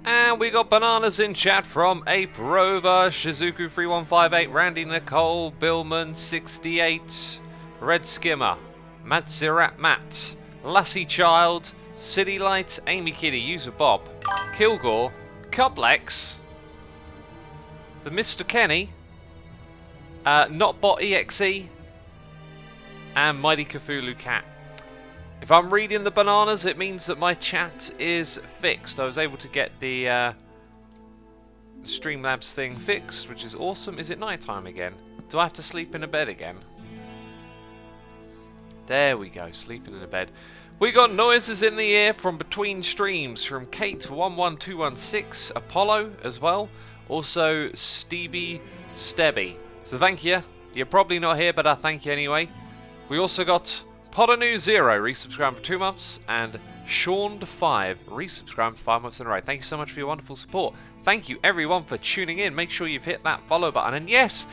And we got bananas in chat from Ape Rover, Shizuku3158, Randy Nicole, Billman68, Red Skimmer, Matsirat Matt, Lassie Child, City Light, Amy Kitty, User Bob, Kilgore, Cublex, the Mr. Kenny, Notbot EXE, and Mighty Cthulhu Cat. If I'm reading the bananas, it means that my chat is fixed. I was able to get the Streamlabs thing fixed, which is awesome. Is it nighttime again? Do I have to sleep in a bed again? There we go, sleeping in a bed. We got noises in the air from between streams from Kate11216, Apollo as well. Also Stevie Stebby. So thank you. You're probably not here, but I thank you anyway. We also got Podanu0 resubscribed for 2 months, and Sean5 resubscribed for 5 months in a row. Thank you so much for your wonderful support. Thank you everyone for tuning in. Make sure you've hit that follow button. And yes,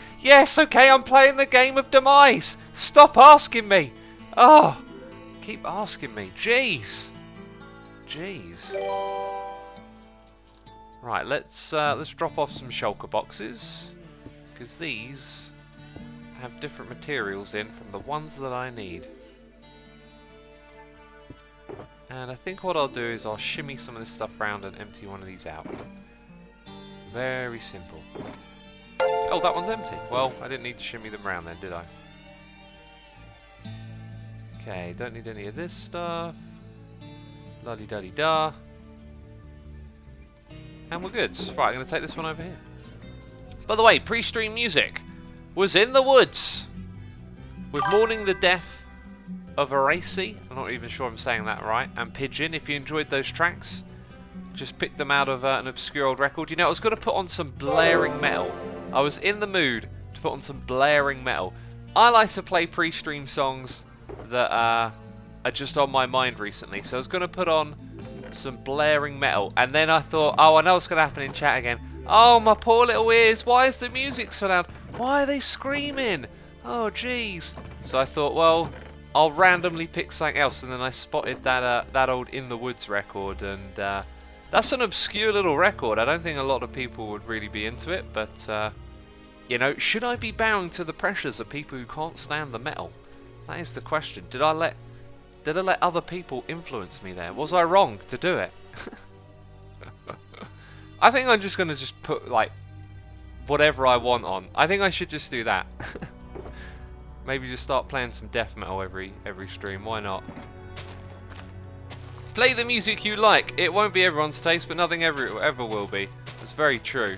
okay, I'm playing the game of Demise. Stop asking me. Oh, keep asking me. Jeez. Right, let's drop off some shulker boxes, because these have different materials in from the ones that I need. And I think what I'll do is I'll shimmy some of this stuff around and empty one of these out. Very simple. Oh, that one's empty. Well, I didn't need to shimmy them around then, did I? Okay, don't need any of this stuff. La-di-da-di-da. And we're good. Right, I'm going to take this one over here. By the way, pre-stream music was In the Woods with Mourning the Death of Aracy, I'm not even sure I'm saying that right, and Pigeon. If you enjoyed those tracks, just picked them out of an obscure old record. You know, I was going to put on some blaring metal. I was in the mood to put on some blaring metal. I like to play pre-stream songs that are just on my mind recently, so I was going to put on some blaring metal, and then I thought, oh, I know what's going to happen in chat again. Oh, my poor little ears, why is the music so loud? Why are they screaming? Oh, jeez. So I thought, well, I'll randomly pick something else, and then I spotted that old In the Woods record, and that's an obscure little record. I don't think a lot of people would really be into it, but you know, should I be bowing to the pressures of people who can't stand the metal? That is the question. Did I let other people influence me there? Was I wrong to do it? I think I'm just gonna put like whatever I want on. I think I should just do that. Maybe just start playing some death metal every stream. Why not? Play the music you like. It won't be everyone's taste, but nothing ever will be. It's very true.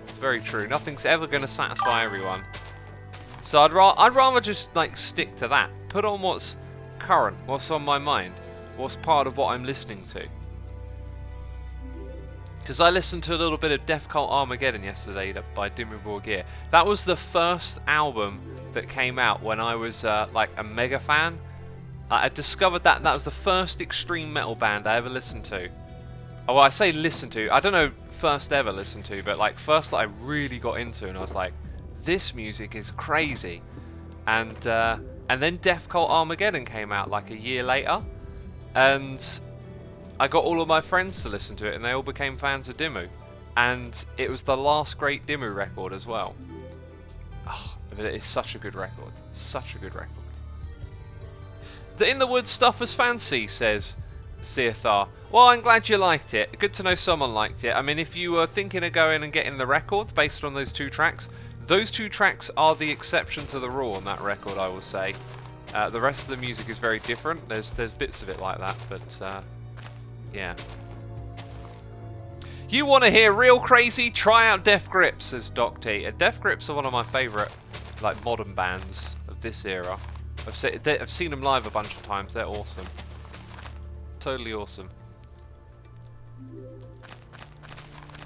It's very true. Nothing's ever going to satisfy everyone. So I'd rather just like stick to that. Put on what's current, what's on my mind, what's part of what I'm listening to. Because I listened to a little bit of Death Cult Armageddon yesterday by Dimmu Borgir. That was the first album that came out when I was like a mega fan. I discovered that was the first extreme metal band I ever listened to. Oh, well, I say listen to. I don't know first ever listen to, but like first that I really got into, and I was like, this music is crazy. And then Death Cult Armageddon came out like a year later, and I got all of my friends to listen to it, and they all became fans of Dimmu. And it was the last great Dimmu record as well. Oh, but it is such a good record. Such a good record. The In the Woods stuff was fancy, says CFR. Well, I'm glad you liked it. Good to know someone liked it. I mean, if you were thinking of going and getting the record based on those two tracks are the exception to the rule on that record, I will say. The rest of the music is very different. There's bits of it like that, but yeah. You want to hear real crazy? Try out Death Grips, says Doc T. Death Grips are one of my favourite like modern bands of this era. I've seen them live a bunch of times. They're awesome. Totally awesome.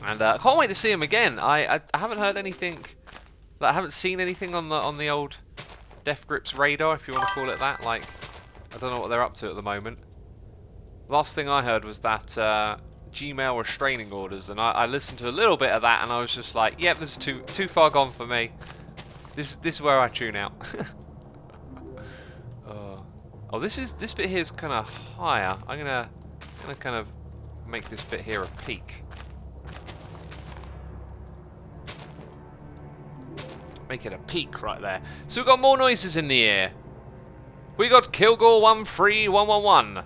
And I can't wait to see them again. I haven't heard anything. Like, I haven't seen anything on the old Death Grips radar, if you want to call it that. Like, I don't know what they're up to at the moment. Last thing I heard was that Gmail restraining orders, and I listened to a little bit of that, and I was just like, yep, this is too far gone for me. This is where I tune out. Oh, this bit here is kind of higher. I'm gonna kind of make this bit here a peak. Make it a peak right there. So we've got more noises in the air. We got Kilgore13111.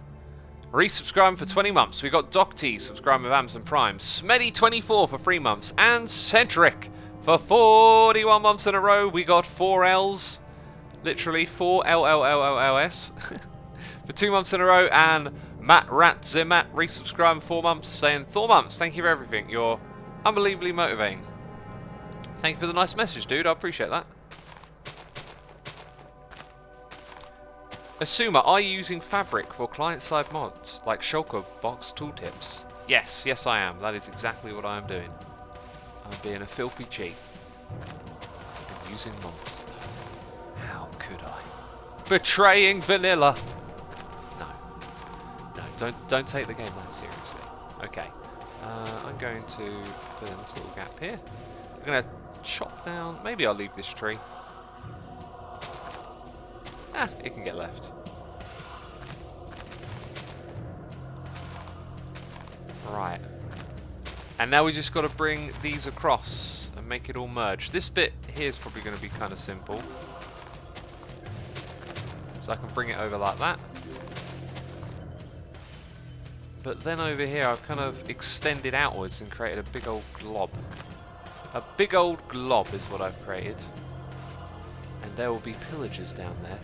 Resubscribing for 20 months. We got Doc T subscribing with Amazon Prime. Smeddy24 for 3 months. And Cedric for 41 months in a row. We got 4 L's. Literally 4 LLLLS for 2 months in a row. And Matt Ratzimat resubscribing 4 months, saying 4 months. Thank you for everything. You're unbelievably motivating. Thank you for the nice message, dude. I appreciate that. Asuma, are you using Fabric for client-side mods like Shulker box tooltips? Yes, yes I am. That is exactly what I am doing. I'm being a filthy cheat and using mods. How could I? Betraying vanilla. No, don't take the game that seriously. Okay, I'm going to fill in this little gap here. I'm going to chop down. Maybe I'll leave this tree. It can get left. Right. And now we just got to bring these across and make it all merge. This bit here is probably going to be kind of simple. So I can bring it over like that. But then over here I've kind of extended outwards and created a big old glob. A big old glob is what I've created. And there will be pillagers down there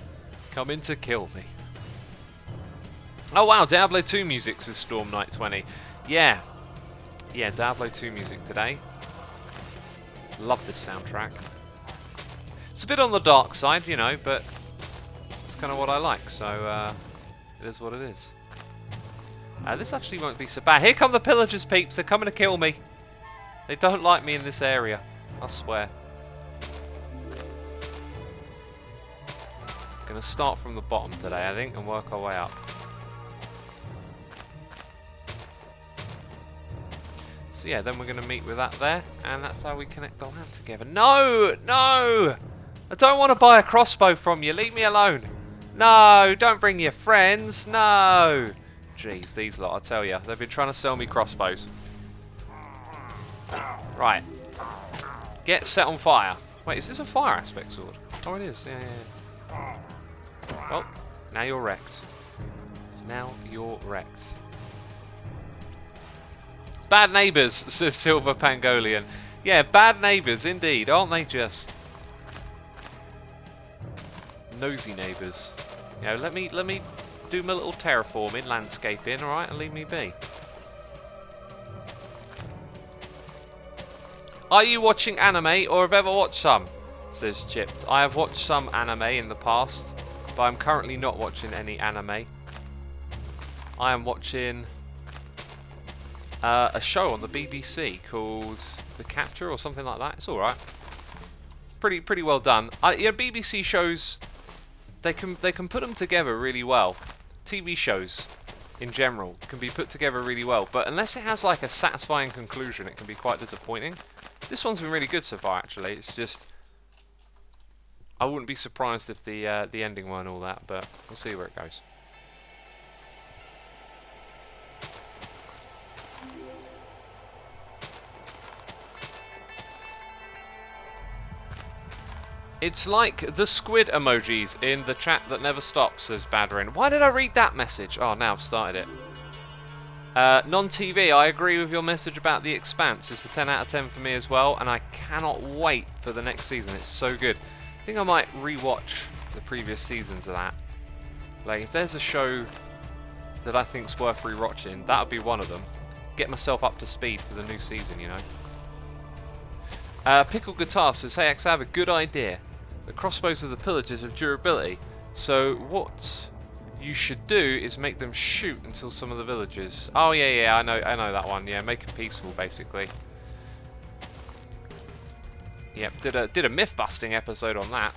coming to kill me. Oh wow, Diablo 2 music, says Storm Knight 20. Yeah, Diablo 2 music today. Love this soundtrack. It's a bit on the dark side, you know, but it's kind of what I like, so it is what it is. This actually won't be so bad. Here come the pillagers, peeps. They're coming to kill me. They don't like me in this area, I swear. Gonna start from the bottom today, I think, and work our way up. So yeah, then we're gonna meet with that there, and that's how we connect the land together. No! No! I don't want to buy a crossbow from you. Leave me alone. No! Don't bring your friends. No! Jeez, these lot, I tell you, they've been trying to sell me crossbows. Right. Get set on fire. Wait, is this a fire aspect sword? Oh, it is. Yeah. Well, now you're wrecked. Now you're wrecked. Bad neighbours, says Silver Pangolian. Yeah, bad neighbours indeed, aren't they just? Nosy neighbours. You know, let me do my little terraforming, landscaping, alright, and leave me be. Are you watching anime or have ever watched some? Says Chipped. I have watched some anime in the past, but I'm currently not watching any anime. I am watching a show on the BBC called The Capture or something like that. It's alright. Pretty well done. Yeah, BBC shows, they can put them together really well. TV shows in general can be put together really well, but unless it has like a satisfying conclusion, it can be quite disappointing. This one's been really good so far, actually. It's just, I wouldn't be surprised if the ending weren't all that, but we'll see where it goes. It's like the squid emojis in the chat that never stops, says Badrin. Why did I read that message? Oh, now I've started it. Non-TV, I agree with your message about The Expanse. It's a 10 out of 10 for me as well, and I cannot wait for the next season. It's so good. I think I might re-watch the previous seasons of that. Like, if there's a show that I think's worth re-watching, that would be one of them. Get myself up to speed for the new season, you know. Pickle Guitar says, hey X, I have a good idea. The crossbows of the pillagers have durability, so what you should do is make them shoot until some of the villagers. Oh yeah, I know that one. Yeah, make them peaceful basically. Yep, did a myth busting episode on that.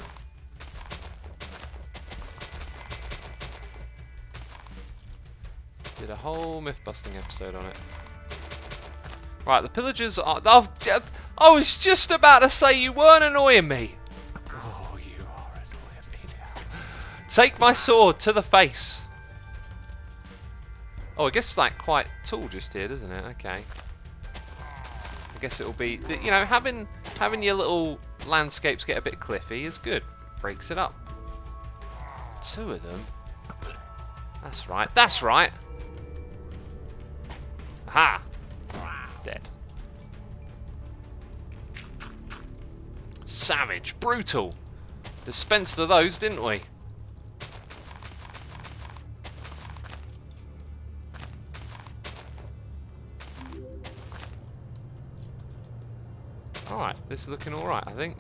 Did a whole myth busting episode on it. Right, the pillagers are. I was just about to say you weren't annoying me. Oh, you are annoying me now. Take my sword to the face. Oh, I guess it's like quite tall just here, doesn't it? Okay. I guess it'll be, you know, having your little landscapes get a bit cliffy is good. Breaks it up. 2 of them. That's right. That's right. Aha! Dead. Savage. Brutal. Dispensed of those, didn't we? Alright, this is looking alright, I think.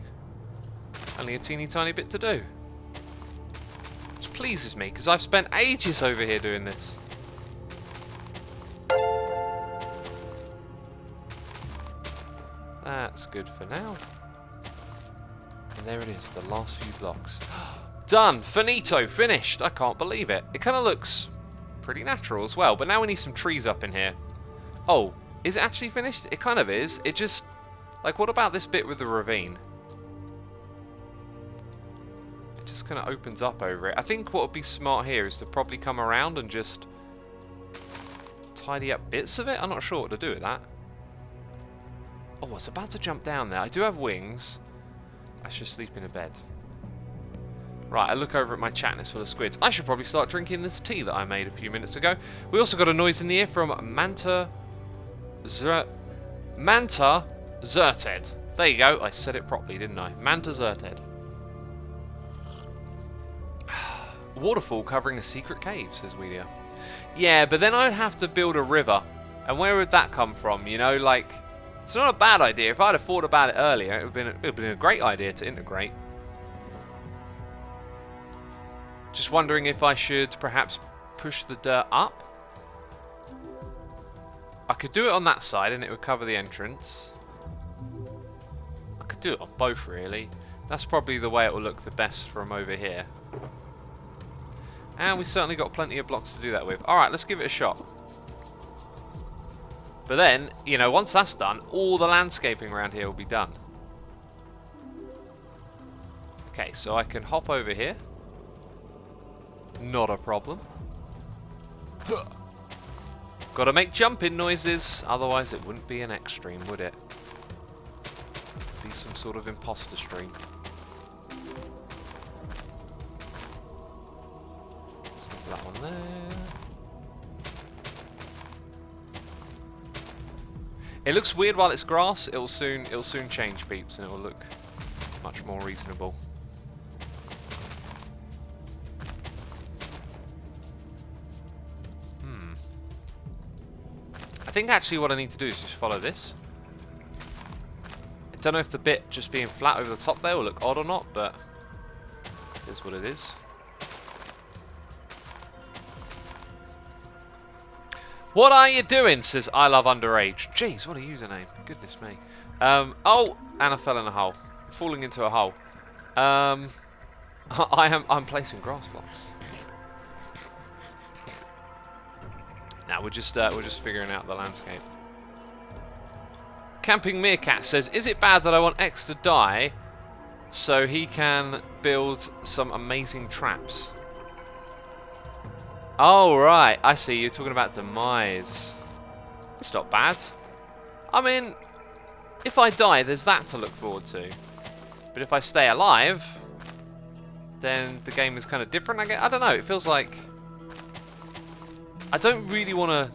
Only a teeny tiny bit to do. Which pleases me, because I've spent ages over here doing this. That's good for now. And there it is, the last few blocks. Done! Finito! Finished! I can't believe it. It kind of looks pretty natural as well, but now we need some trees up in here. Oh, is it actually finished? It kind of is. It just... Like, what about this bit with the ravine? It just kind of opens up over it. I think what would be smart here is to probably come around and just tidy up bits of it. I'm not sure what to do with that. Oh, I was about to jump down there. I do have wings. I should sleep in a bed. Right, I look over at my chat and it's full of squids. I should probably start drinking this tea that I made a few minutes ago. We also got a noise in the ear from Manta Zerted. There you go. I said it properly, didn't I? Manta Zerted. Waterfall covering a secret cave, says Wheelia. Yeah, but then I'd have to build a river. And where would that come from? You know, like... It's not a bad idea. If I'd have thought about it earlier, it would have been a great idea to integrate. Just wondering if I should perhaps push the dirt up. I could do it on that side and it would cover the entrance. I could do it on both, really. That's probably the way it will look the best from over here. And we certainly got plenty of blocks to do that with. Alright, let's give it a shot. But then, you know, once that's done, all the landscaping around here will be done. Okay, so I can hop over here. Not a problem. Gotta make jumping noises, otherwise it wouldn't be an X stream, would it? It'd be some sort of imposter stream. Let's get that one there. It looks weird while it's grass. It'll soon change, peeps, and it will look much more reasonable. I think actually what I need to do is just follow this. I don't know if the bit just being flat over the top there will look odd or not, but it is what it is. What are you doing? Says I love underage. Jeez, what a username. Goodness me. Oh, and I fell in a hole. Falling into a hole. I'm placing grass blocks. Now we're just figuring out the landscape. Camping Meerkat says, is it bad that I want X to die so he can build some amazing traps? Oh, right. I see. You're talking about demise. It's not bad. I mean, if I die, there's that to look forward to. But if I stay alive, then the game is kind of different. I don't know. It feels like... I don't really want to...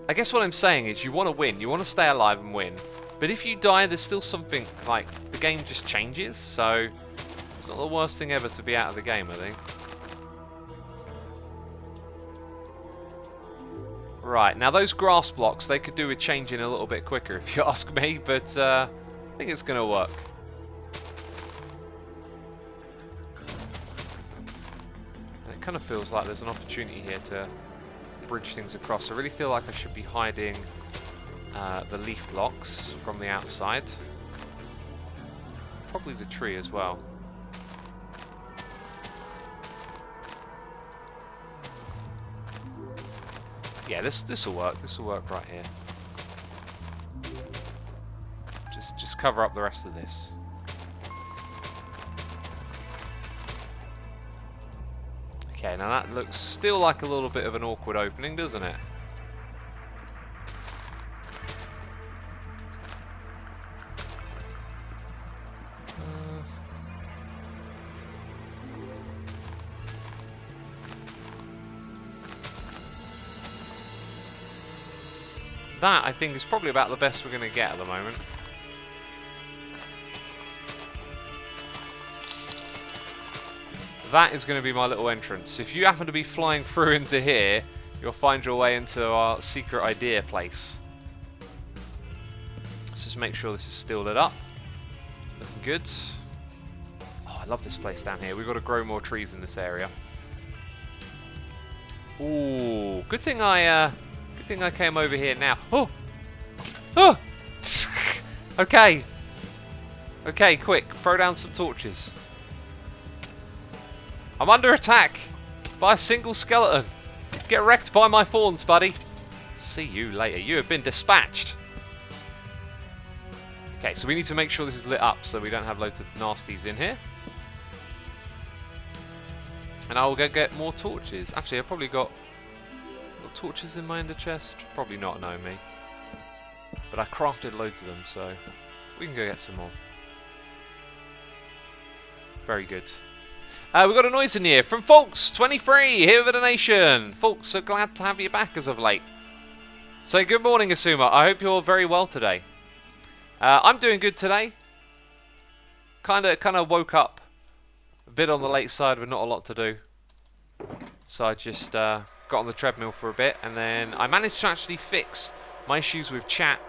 I guess what I'm saying is you want to win. You want to stay alive and win. But if you die, there's still something... Like, the game just changes. So, it's not the worst thing ever to be out of the game, I think. Right, now those grass blocks, they could do with changing a little bit quicker if you ask me, but I think it's going to work. And it kind of feels like there's an opportunity here to bridge things across. I really feel like I should be hiding the leaf blocks from the outside. Probably the tree as well. Yeah, this will work. This will work right here. Just cover up the rest of this. Okay, now that looks still like a little bit of an awkward opening, doesn't it? that, I think, is probably about the best we're going to get at the moment. That is going to be my little entrance. If you happen to be flying through into here, you'll find your way into our secret idea place. Let's just make sure this is still lit up. Looking good. Oh, I love this place down here. We've got to grow more trees in this area. Ooh, good thing I came over here now. Oh, oh. Okay, okay, quick, throw down some torches. I'm under attack by a single skeleton. Get wrecked by my thorns, buddy. See you later. You have been dispatched. Okay, so we need to make sure this is lit up so we don't have loads of nasties in here. And I will go get more torches. Actually, I've probably got torches in my ender chest. Probably not, knowing me. But I crafted loads of them, so we can go get some more. Very good. We've got a noise in here from Folks23, here with a donation. Folks, so glad to have you back as of late. So good morning, Asuma. I hope you're very well today. I'm doing good today. Kind of woke up a bit on the late side with not a lot to do. So I just got on the treadmill for a bit, and then I managed to actually fix my issues with chat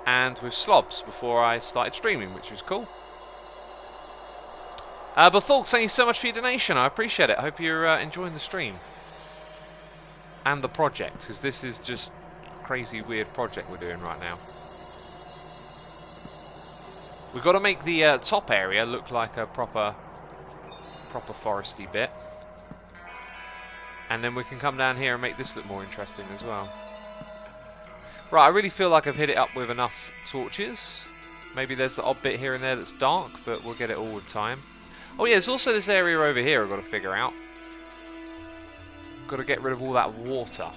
and with slobs before I started streaming, which was cool. But folks, thank you so much for your donation. I appreciate it. I hope you're enjoying the stream and the project, because this is just a crazy weird project we're doing right now. We've got to make the top area look like a proper foresty bit, and then we can come down here and make this look more interesting as well. Right, I really feel like I've hit it up with enough torches. Maybe there's the odd bit here and there that's dark, but we'll get it all with time. Oh yeah, there's also this area over here I've got to figure out. Got to get rid of all that water.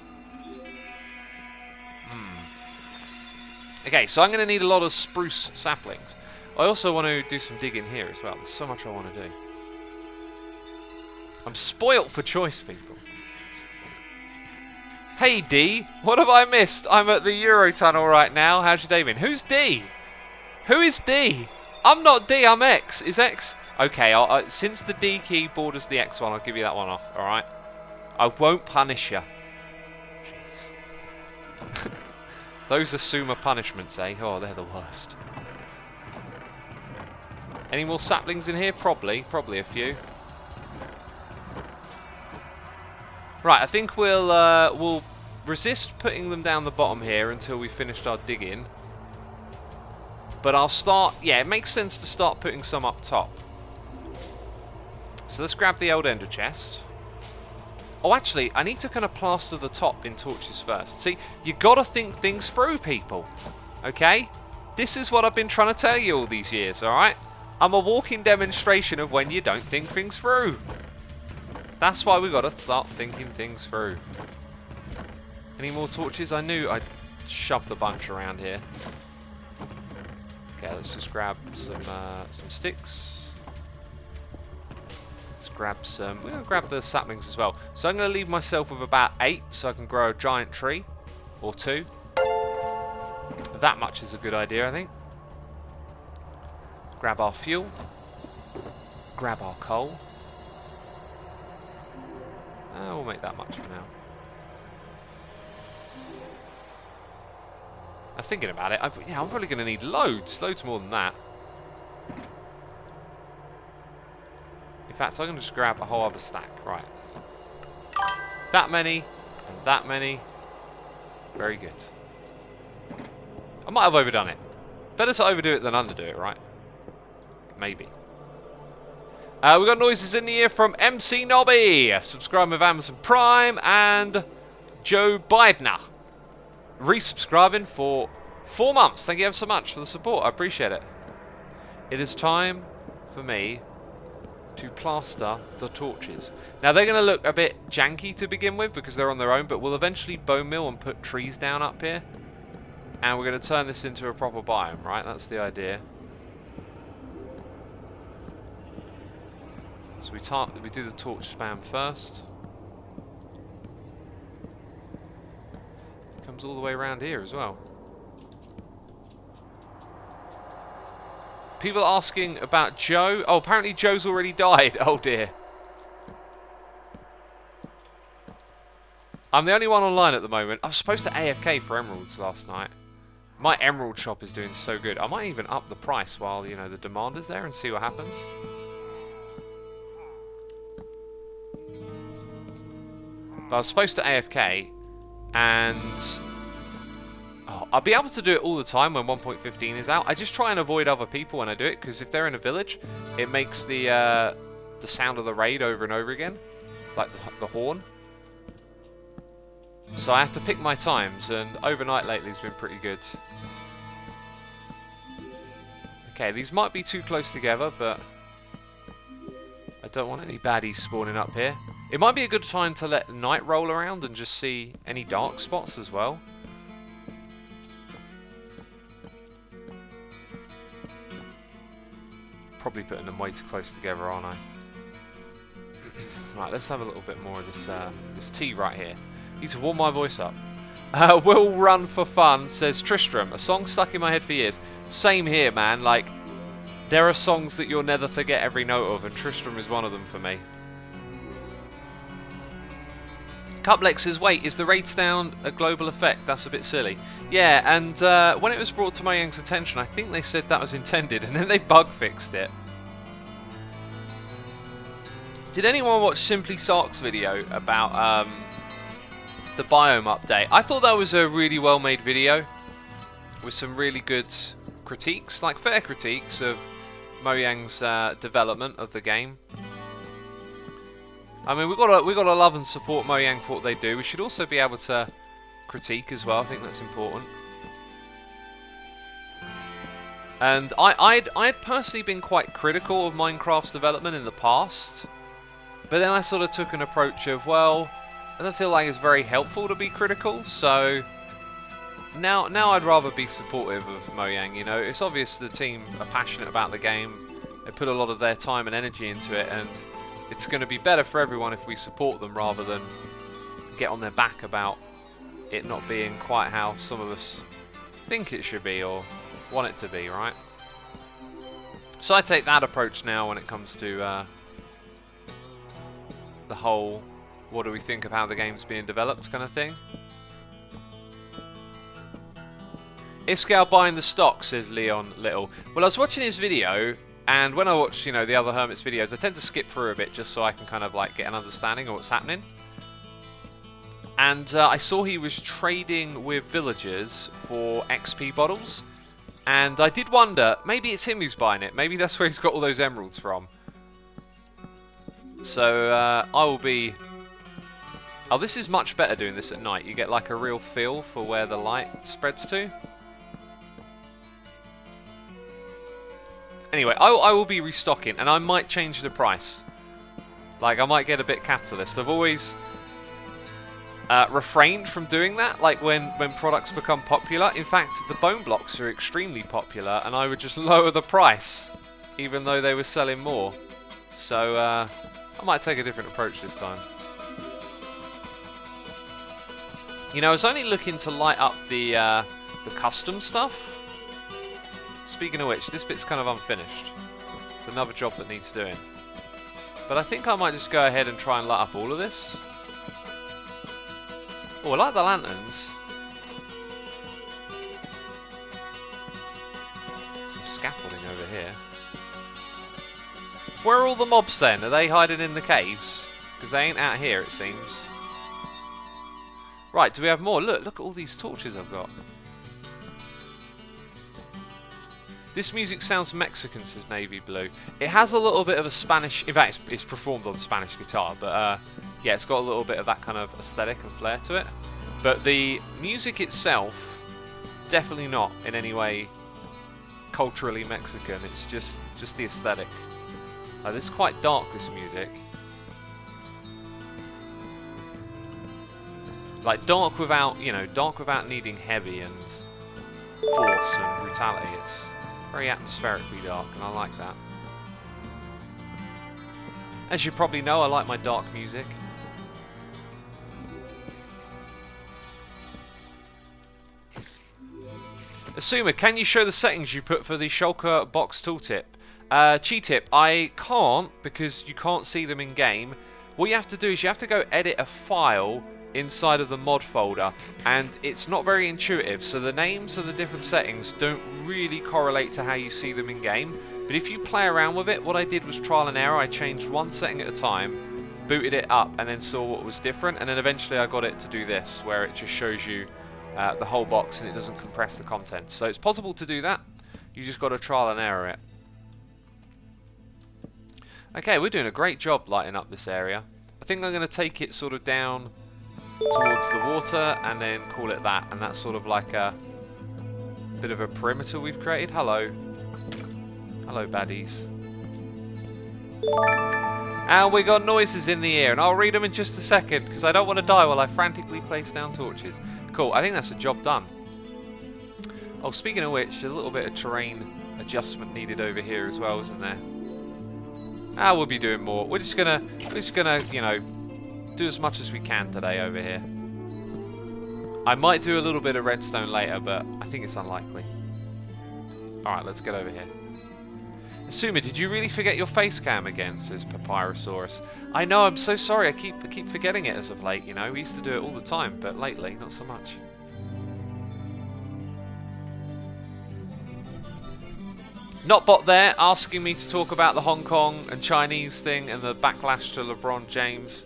Okay, so I'm going to need a lot of spruce saplings. I also want to do some digging here as well. There's so much I want to do. I'm spoilt for choice, people. Hey D, what have I missed? I'm at the Eurotunnel right now. How's your day been? Who's D? Who is D? I'm not D, I'm X. Is X... Okay, since the D key borders the X one, I'll give you that one off, alright? I won't punish you. Those Asuma punishments, eh? Oh, they're the worst. Any more saplings in here? Probably a few. Right, I think we'll resist putting them down the bottom here until we finished our digging. But I'll start... Yeah, it makes sense to start putting some up top. So let's grab the old ender chest. Oh, actually, I need to kind of plaster the top in torches first. See, you gotta think things through, people. Okay? This is what I've been trying to tell you all these years, alright? I'm a walking demonstration of when you don't think things through. That's why we gotta start thinking things through. Any more torches? I knew I shoved a bunch around here. Okay, let's just grab some sticks. Let's grab some... We're going to grab the saplings as well. So I'm going to leave myself with about 8 so I can grow a giant tree. Or 2. That much is a good idea, I think. Grab our fuel. Grab our coal. We'll make that much for now. I'm thinking about it. I'm probably going to need loads more than that. In fact, I'm going to just grab a whole other stack. Right. That many, and that many. Very good. I might have overdone it. Better to overdo it than underdo it, right? Maybe. We've got noises in the ear from MC Nobby, subscribing with Amazon Prime, and Joe Bidner, resubscribing for 4 months. Thank you ever so much for the support. I appreciate it. It is time for me to plaster the torches. Now they're going to look a bit janky to begin with because they're on their own, but we'll eventually bone mill and put trees down up here, and we're going to turn this into a proper biome, right? That's the idea. So we do the torch spam first. It comes all the way around here as well. People are asking about Joe. Oh, apparently Joe's already died. Oh dear. I'm the only one online at the moment. I was supposed to AFK for emeralds last night. My emerald shop is doing so good. I might even up the price while, you know, the demand is there and see what happens. But I was supposed to AFK, and I'll be able to do it all the time when 1.15 is out. I just try and avoid other people when I do it, because if they're in a village, it makes the sound of the raid over and over again, like the horn. So I have to pick my times, and overnight lately has been pretty good. Okay, these might be too close together, but I don't want any baddies spawning up here. It might be a good time to let night roll around and just see any dark spots as well. Probably putting them way too close together, aren't I? Right, let's have a little bit more of this tea right here. Need to warm my voice up. Will run for fun, says Tristram. A song stuck in my head for years. Same here, man. Like, there are songs that you'll never forget every note of, and Tristram is one of them for me. Cuplex says, wait, is the raid down a global effect? That's a bit silly. Yeah, and when it was brought to Mojang's attention, I think they said that was intended, and then they bug fixed it. Did anyone watch Simply Sark's video about the biome update? I thought that was a really well made video with some really good critiques, like fair critiques of Mojang's development of the game. I mean, we've got to love and support Mojang for what they do. We should also be able to critique as well. I think that's important. And I'd personally been quite critical of Minecraft's development in the past, but then I sort of took an approach of, well, I don't feel like it's very helpful to be critical, so now I'd rather be supportive of Mojang. You know, it's obvious the team are passionate about the game. They put a lot of their time and energy into it, and it's going to be better for everyone if we support them rather than get on their back about it not being quite how some of us think it should be or want it to be, right? So I take that approach now when it comes to the whole what do we think of how the game's being developed kind of thing. Iskal buying the stock, says Leon Little. Well, I was watching his video, and when I watch, you know, the other Hermit's videos, I tend to skip through a bit just so I can kind of like get an understanding of what's happening. And I saw he was trading with villagers for XP bottles, and I did wonder, maybe it's him who's buying it. Maybe that's where he's got all those emeralds from. So I will be... Oh, this is much better doing this at night. You get like a real feel for where the light spreads to. Anyway, I will be restocking, and I might change the price. Like, I might get a bit capitalist. I've always refrained from doing that, like when products become popular. In fact, the bone blocks are extremely popular, and I would just lower the price, even though they were selling more. So, I might take a different approach this time. You know, I was only looking to light up the custom stuff. Speaking of which, this bit's kind of unfinished. It's another job that needs doing. But I think I might just go ahead and try and light up all of this. Oh, I like the lanterns. Some scaffolding over here. Where are all the mobs then? Are they hiding in the caves? Because they ain't out here, it seems. Right, do we have more? Look at all these torches I've got. This music sounds Mexican, says Navy Blue. It has a little bit of a Spanish... In fact, it's performed on Spanish guitar, but yeah, it's got a little bit of that kind of aesthetic and flair to it. But the music itself, definitely not in any way culturally Mexican. It's just the aesthetic. This is quite dark, this music. Like, dark without, you know, dark without needing heavy and force and brutality. It's very atmospherically dark, and I like that. As you probably know, I like my dark music. Asuma, can you show the settings you put for the shulker box tooltip? Cheat tip, I can't because you can't see them in game. What you have to do is you have to go edit a file inside of the mod folder, and it's not very intuitive, so the names of the different settings don't really correlate to how you see them in game. But if you play around with it, what I did was trial and error. I changed one setting at a time, booted it up, and then saw what was different, and then eventually I got it to do this, where it just shows you the whole box and it doesn't compress the content. So it's possible to do that, you just got to trial and error it. Okay, we're doing a great job lighting up this area. I think I'm going to take it sort of down towards the water and then call it that, and that's sort of like a bit of a perimeter we've created. Hello baddies. And we got noises in the air, and I'll read them in just a second because I don't want to die while I frantically place down torches. Cool, I think that's a job done. Oh, speaking of which, a little bit of terrain adjustment needed over here as well, isn't there? Ah, we'll be doing more. We're just gonna, you know, do as much as we can today over here. I might do a little bit of redstone later, but I think it's unlikely. Alright, let's get over here. Asuma, did you really forget your face cam again? Says Papyrosaurus. I know, I'm so sorry. I keep forgetting it as of late, you know. We used to do it all the time, but lately, not so much. Notbot there, asking me to talk about the Hong Kong and Chinese thing and the backlash to LeBron James.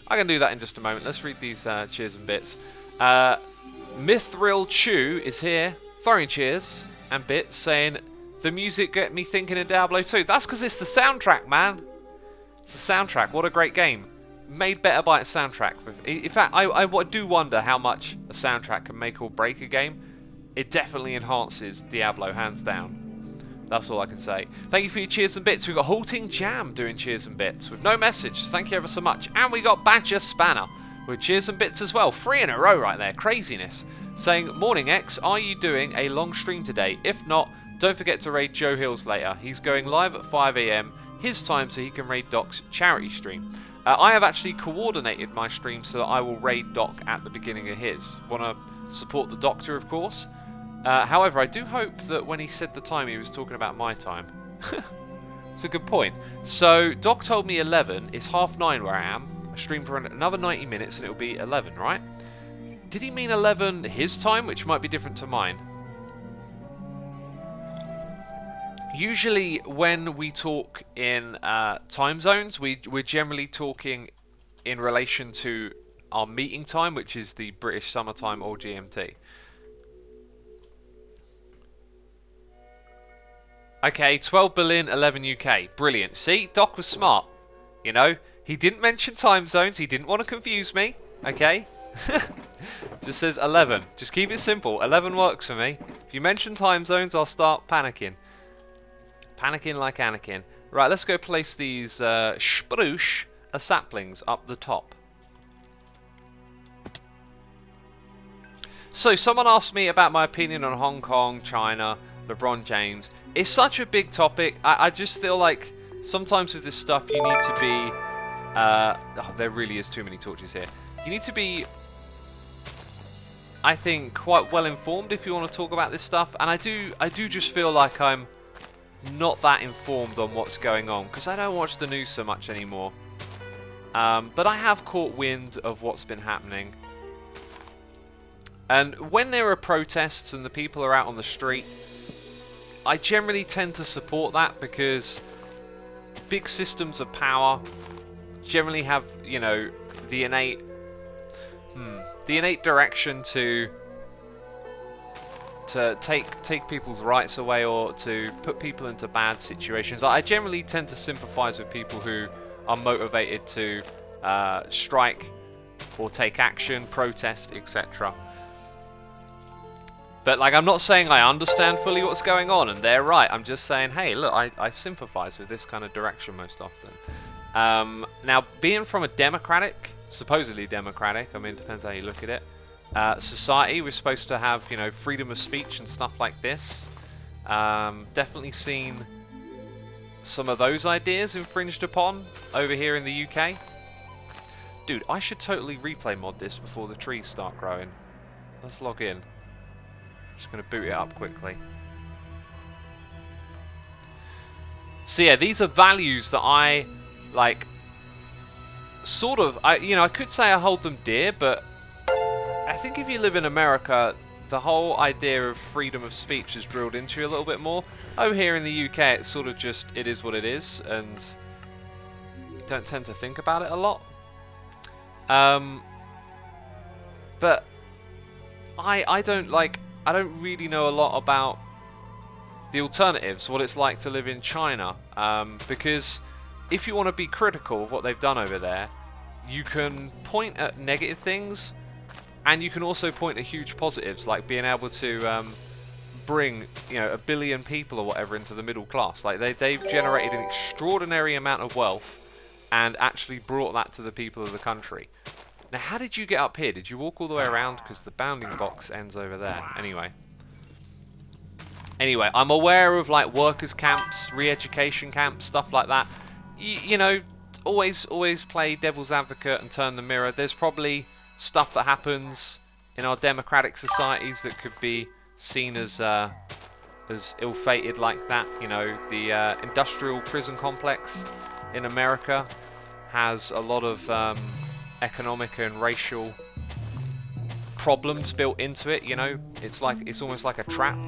I can do that in just a moment. Let's read these cheers and bits. Mithril Chew is here, throwing cheers and bits, saying, the music get me thinking of Diablo 2. That's because it's the soundtrack, man. It's the soundtrack. What a great game. Made better by its soundtrack. In fact, I do wonder how much a soundtrack can make or break a game. It definitely enhances Diablo, hands down. That's all I can say. Thank you for your cheers and bits. We've got Halting Jam doing cheers and bits with no message. So thank you ever so much. And we got Badger Spanner with cheers and bits as well. 3 in a row right there. Craziness. Saying, morning X, are you doing a long stream today? If not, don't forget to raid Joe Hills later. He's going live at 5 AM his time so he can raid Doc's charity stream. I have actually coordinated my stream so that I will raid Doc at the beginning of his. Want to support the Doctor, of course. However, I do hope that when he said the time, he was talking about my time. It's a good point. So, Doc told me 11. It's 9:30 where I am. I stream for another 90 minutes and it'll be 11, right? Did he mean 11 his time, which might be different to mine? Usually, when we talk in time zones, we're generally talking in relation to our meeting time, which is the British summertime or GMT. Okay, 12 billion, 11 UK. Brilliant. See, Doc was smart. You know, he didn't mention time zones. He didn't want to confuse me. Okay? Just says 11. Just keep it simple. 11 works for me. If you mention time zones, I'll start panicking. Panicking like Anakin. Right, let's go place these Spruce saplings up the top. So, someone asked me about my opinion on Hong Kong, China, LeBron James. It's such a big topic. I just feel like sometimes with this stuff you need to be... oh, there really is too many torches here. You need to be, I think, quite well informed if you want to talk about this stuff. And I do just feel like I'm not that informed on what's going on because I don't watch the news so much anymore. But I have caught wind of what's been happening. And when there are protests and the people are out on the street, I generally tend to support that because big systems of power generally have, you know, the innate direction to take people's rights away or to put people into bad situations. I generally tend to sympathise with people who are motivated to strike or take action, protest, etc. But, like, I'm not saying I understand fully what's going on, and they're right. I'm just saying, hey, look, I sympathise with this kind of direction most often. Now, being from a democratic, supposedly democratic, I mean, it depends how you look at it, society, we're supposed to have, you know, freedom of speech and stuff like this. Definitely seen some of those ideas infringed upon over here in the UK. Dude, I should totally replay mod this before the trees start growing. Let's log in. Just going to boot it up quickly. So yeah, these are values that I, like, sort of, I could say I hold them dear, but I think if you live in America, the whole idea of freedom of speech is drilled into you a little bit more. Over here in the UK, it's sort of just, it is what it is, and you don't tend to think about it a lot. But I don't really know a lot about the alternatives, what it's like to live in China, because if you want to be critical of what they've done over there, you can point at negative things, and you can also point at huge positives, like being able to bring, 1 billion people or whatever into the middle class. Like they've generated an extraordinary amount of wealth and actually brought that to the people of the country. Now, how did you get up here? Did you walk all the way around? Because the bounding box ends over there. Anyway, I'm aware of like workers' camps, re-education camps, stuff like that. Always play devil's advocate and turn the mirror. There's probably stuff that happens in our democratic societies that could be seen as ill-fated like that. The industrial prison complex in America has a lot of economic and racial problems built into it. It's almost like a trap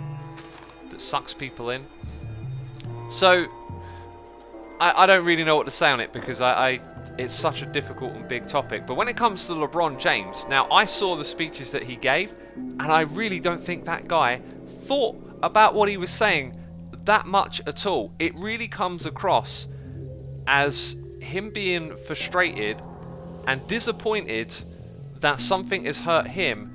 that sucks people in. So I don't really know what to say on it, because it's such a difficult and big topic. But when it comes to LeBron James, now I saw the speeches that he gave, and I really don't think that guy thought about what he was saying that much at all. It really comes across as him being frustrated and disappointed that something has hurt him,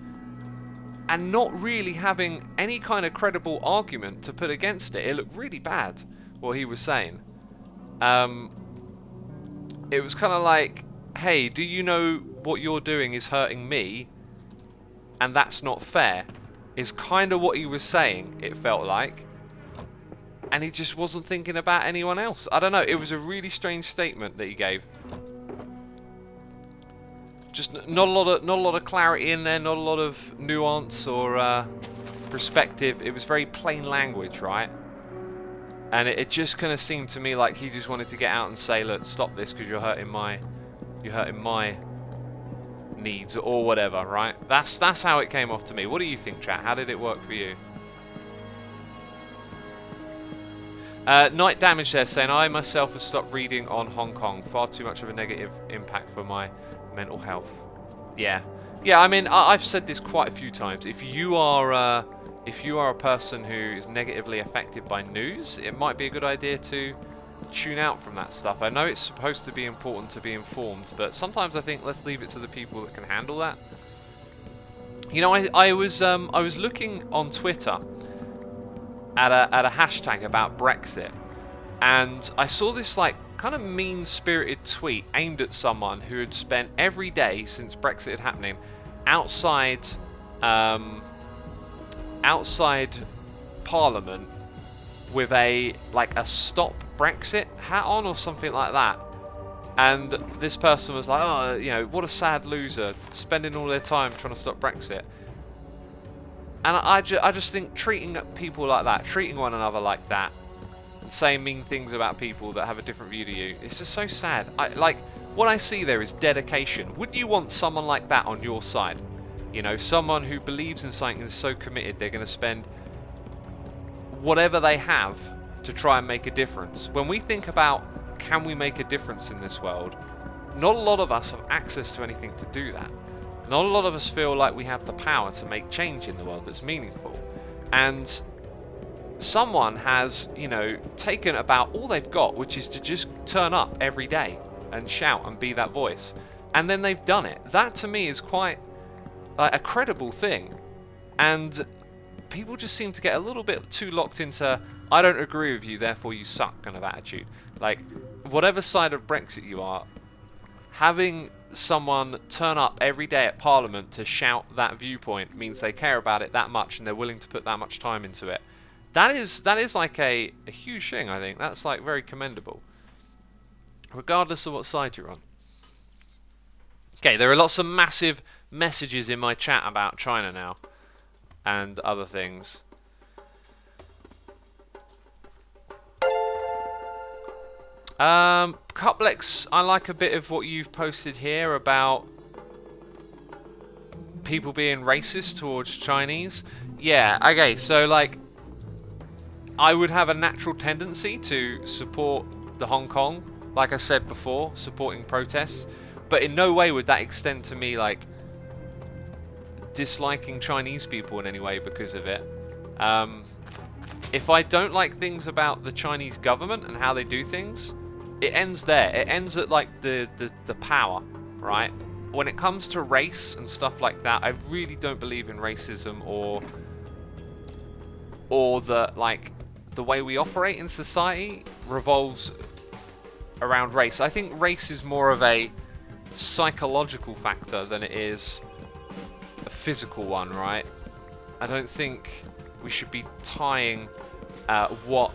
and not really having any kind of credible argument to put against it. It looked really bad, what he was saying. It was kind of like, hey, do you know what you're doing is hurting me, and that's not fair, is kind of what he was saying, it felt like. And he just wasn't thinking about anyone else. I don't know, it was a really strange statement that he gave. Just not a lot of clarity in there, not a lot of nuance or perspective. It was very plain language, right? And it just kind of seemed to me like he just wanted to get out and say, look, stop this because you're hurting my needs or whatever, right? That's how it came off to me. What do you think, chat? How did it work for you? Night Damage there saying, I myself have stopped reading on Hong Kong. Far too much of a negative impact for my mental health. Yeah. I mean, I've said this quite a few times. If you are a person who is negatively affected by news, it might be a good idea to tune out from that stuff. I know it's supposed to be important to be informed, but sometimes I think let's leave it to the people that can handle that. I was looking on Twitter at a hashtag about Brexit, and I saw this like kind of mean-spirited tweet aimed at someone who had spent every day since Brexit had happening outside Parliament with a Stop Brexit hat on or something like that. And this person was like, oh, what a sad loser, spending all their time trying to stop Brexit. And I just think treating people like that, treating one another like that, and saying mean things about people that have a different view to you, it's just so sad. What I see there is dedication. Wouldn't you want someone like that on your side? Someone who believes in something and is so committed they're going to spend whatever they have to try and make a difference. When we think about, can we make a difference in this world, not a lot of us have access to anything to do that. Not a lot of us feel like we have the power to make change in the world that's meaningful. And someone has, taken about all they've got, which is to just turn up every day and shout and be that voice. And then they've done it. That to me is quite a credible thing. And people just seem to get a little bit too locked into, I don't agree with you, therefore you suck kind of attitude. Like, whatever side of Brexit you are, having someone turn up every day at Parliament to shout that viewpoint means they care about it that much and they're willing to put that much time into it. That is like a huge thing, I think. That's like very commendable, regardless of what side you're on. Okay, there are lots of massive messages in my chat about China now. and other things. Cuplex, I like a bit of what you've posted here about people being racist towards Chinese. Yeah, okay, so like, I would have a natural tendency to support the Hong Kong, like I said before, supporting protests, but in no way would that extend to me like disliking Chinese people in any way because of it. If I don't like things about the Chinese government and how they do things, it ends there. It ends at like the power, right? When it comes to race and stuff like that, I really don't believe in racism or the like the way we operate in society revolves around race. I think race is more of a psychological factor than it is a physical one, right? I don't think we should be tying what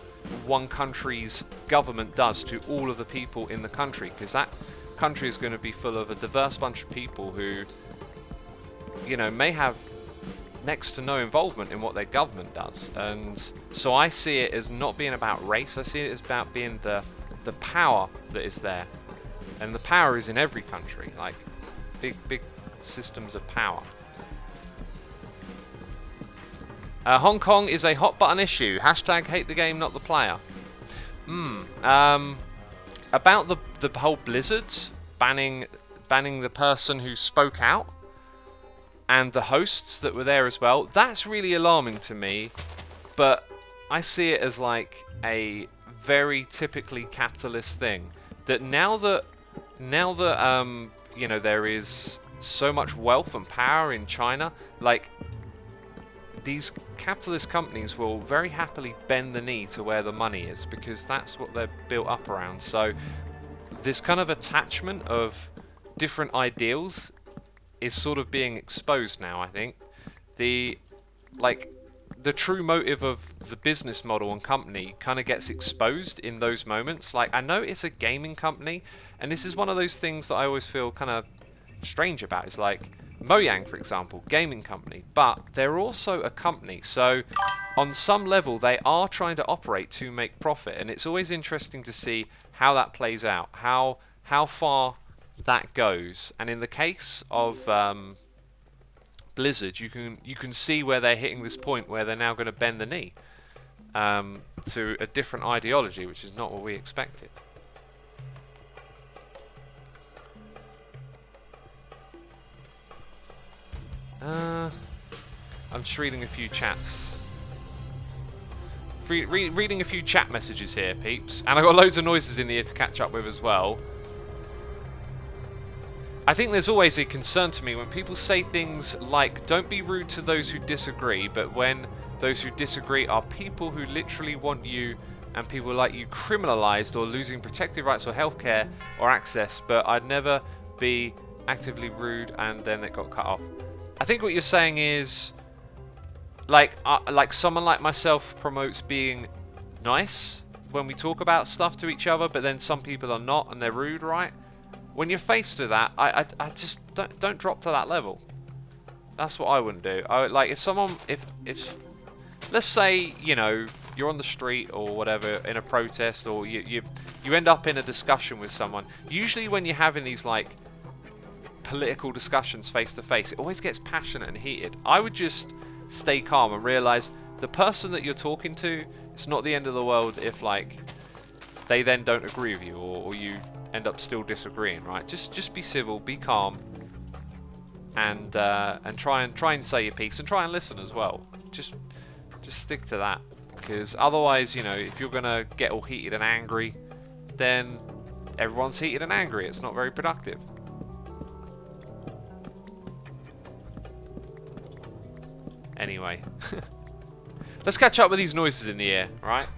one country's government does to all of the people in the country, because that country is going to be full of a diverse bunch of people who, you know, may have next to no involvement in what their government does. And so I see it as not being about race. I see it as about being the power that is there, and the power is in every country, like big systems of power. Hong Kong is a hot button issue. Hashtag hate the game, not the player. About the whole Blizzard banning the person who spoke out and the hosts that were there as well. That's really alarming to me, but I see it as like a very typically capitalist thing. That now that you know, there is so much wealth and power in China, like, these capitalist companies will very happily bend the knee to where the money is, because that's what they're built up around. So this kind of attachment of different ideals is sort of being exposed now, I think. The true motive of the business model and company kind of gets exposed in those moments. Like, I know it's a gaming company, and this is one of those things that I always feel kind of strange about. It's like, Mojang, for example, gaming company, but they're also a company. So on some level, they are trying to operate to make profit, and it's always interesting to see how that plays out, how far that goes. And in the case of Blizzard, you can see where they're hitting this point where they're now going to bend the knee to a different ideology, which is not what we expected. I'm just reading a few chats. Reading a few chat messages here, peeps. And I've got loads of noises in the ear to catch up with as well. I think there's always a concern to me when people say things like, don't be rude to those who disagree, but when those who disagree are people who literally want you and people like you criminalized or losing protected rights or healthcare or access, but I'd never be actively rude, and then it got cut off. I think what you're saying is, like someone like myself promotes being nice when we talk about stuff to each other, but then some people are not and they're rude, right? When you're faced with that, I just don't drop to that level. That's what I wouldn't do. Like, if someone, if let's say, you know, you're on the street or whatever in a protest, or you end up in a discussion with someone. Usually when you're having these like political discussions face to face, it always gets passionate and heated. I would just stay calm and realize the person that you're talking to, it's not the end of the world if like they then don't agree with you, or you end up still disagreeing, right? Just be civil, be calm, and try and say your piece, and try and listen as well. Just stick to that, because otherwise, you know, if you're gonna get all heated and angry, then everyone's heated and angry. It's not very productive. Anyway, let's catch up with these noises in the air, right?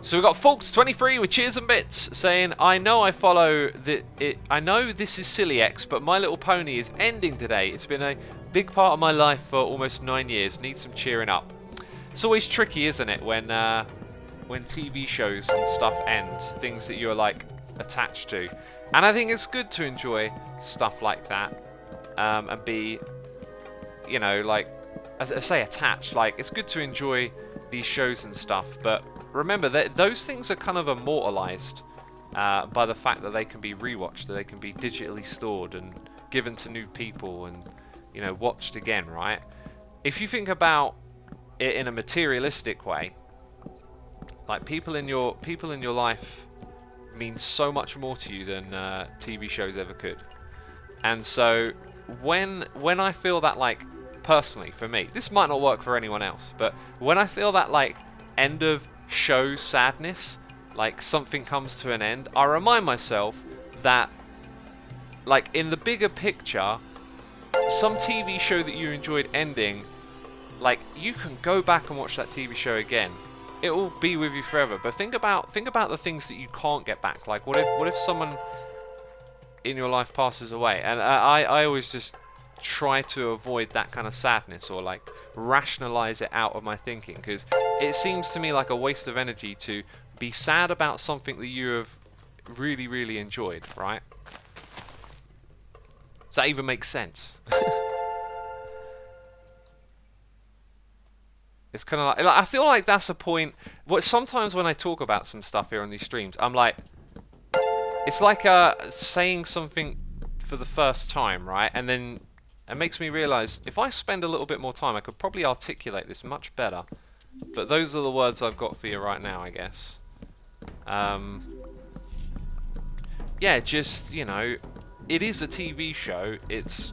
So we've got Folks23 with cheers and bits saying, I know I follow I know this is silly X, but My Little Pony is ending today. It's been a big part of my life for almost 9 years. Need some cheering up. It's always tricky, isn't it, when TV shows and stuff end, things that you're like attached to. And I think it's good to enjoy stuff like that. and be, you know, like, as I say, attached. Like, it's good to enjoy these shows and stuff, but remember that those things are kind of immortalized by the fact that they can be rewatched, that they can be digitally stored and given to new people and, you know, watched again, right? If you think about it in a materialistic way, like people in your life mean so much more to you than TV shows ever could. And so when I feel that, like, personally for me, this might not work for anyone else, but when I feel that, like, end of show sadness, like something comes to an end, I remind myself that, like, in the bigger picture, some TV show that you enjoyed ending, like, you can go back and watch that TV show again. It will be with you forever. But think about the things that you can't get back. Like, what if someone in your life passes away? And I always just try to avoid that kind of sadness, or like rationalize it out of my thinking, because it seems to me like a waste of energy to be sad about something that you have really, really enjoyed, right? Does that even make sense? It's kind of like, I feel like that's a point. What sometimes when I talk about some stuff here on these streams, I'm like, it's like saying something for the first time, right? And then it makes me realize if I spend a little bit more time, I could probably articulate this much better. But those are the words I've got for you right now, I guess. Yeah, just, you know, it is a TV show. It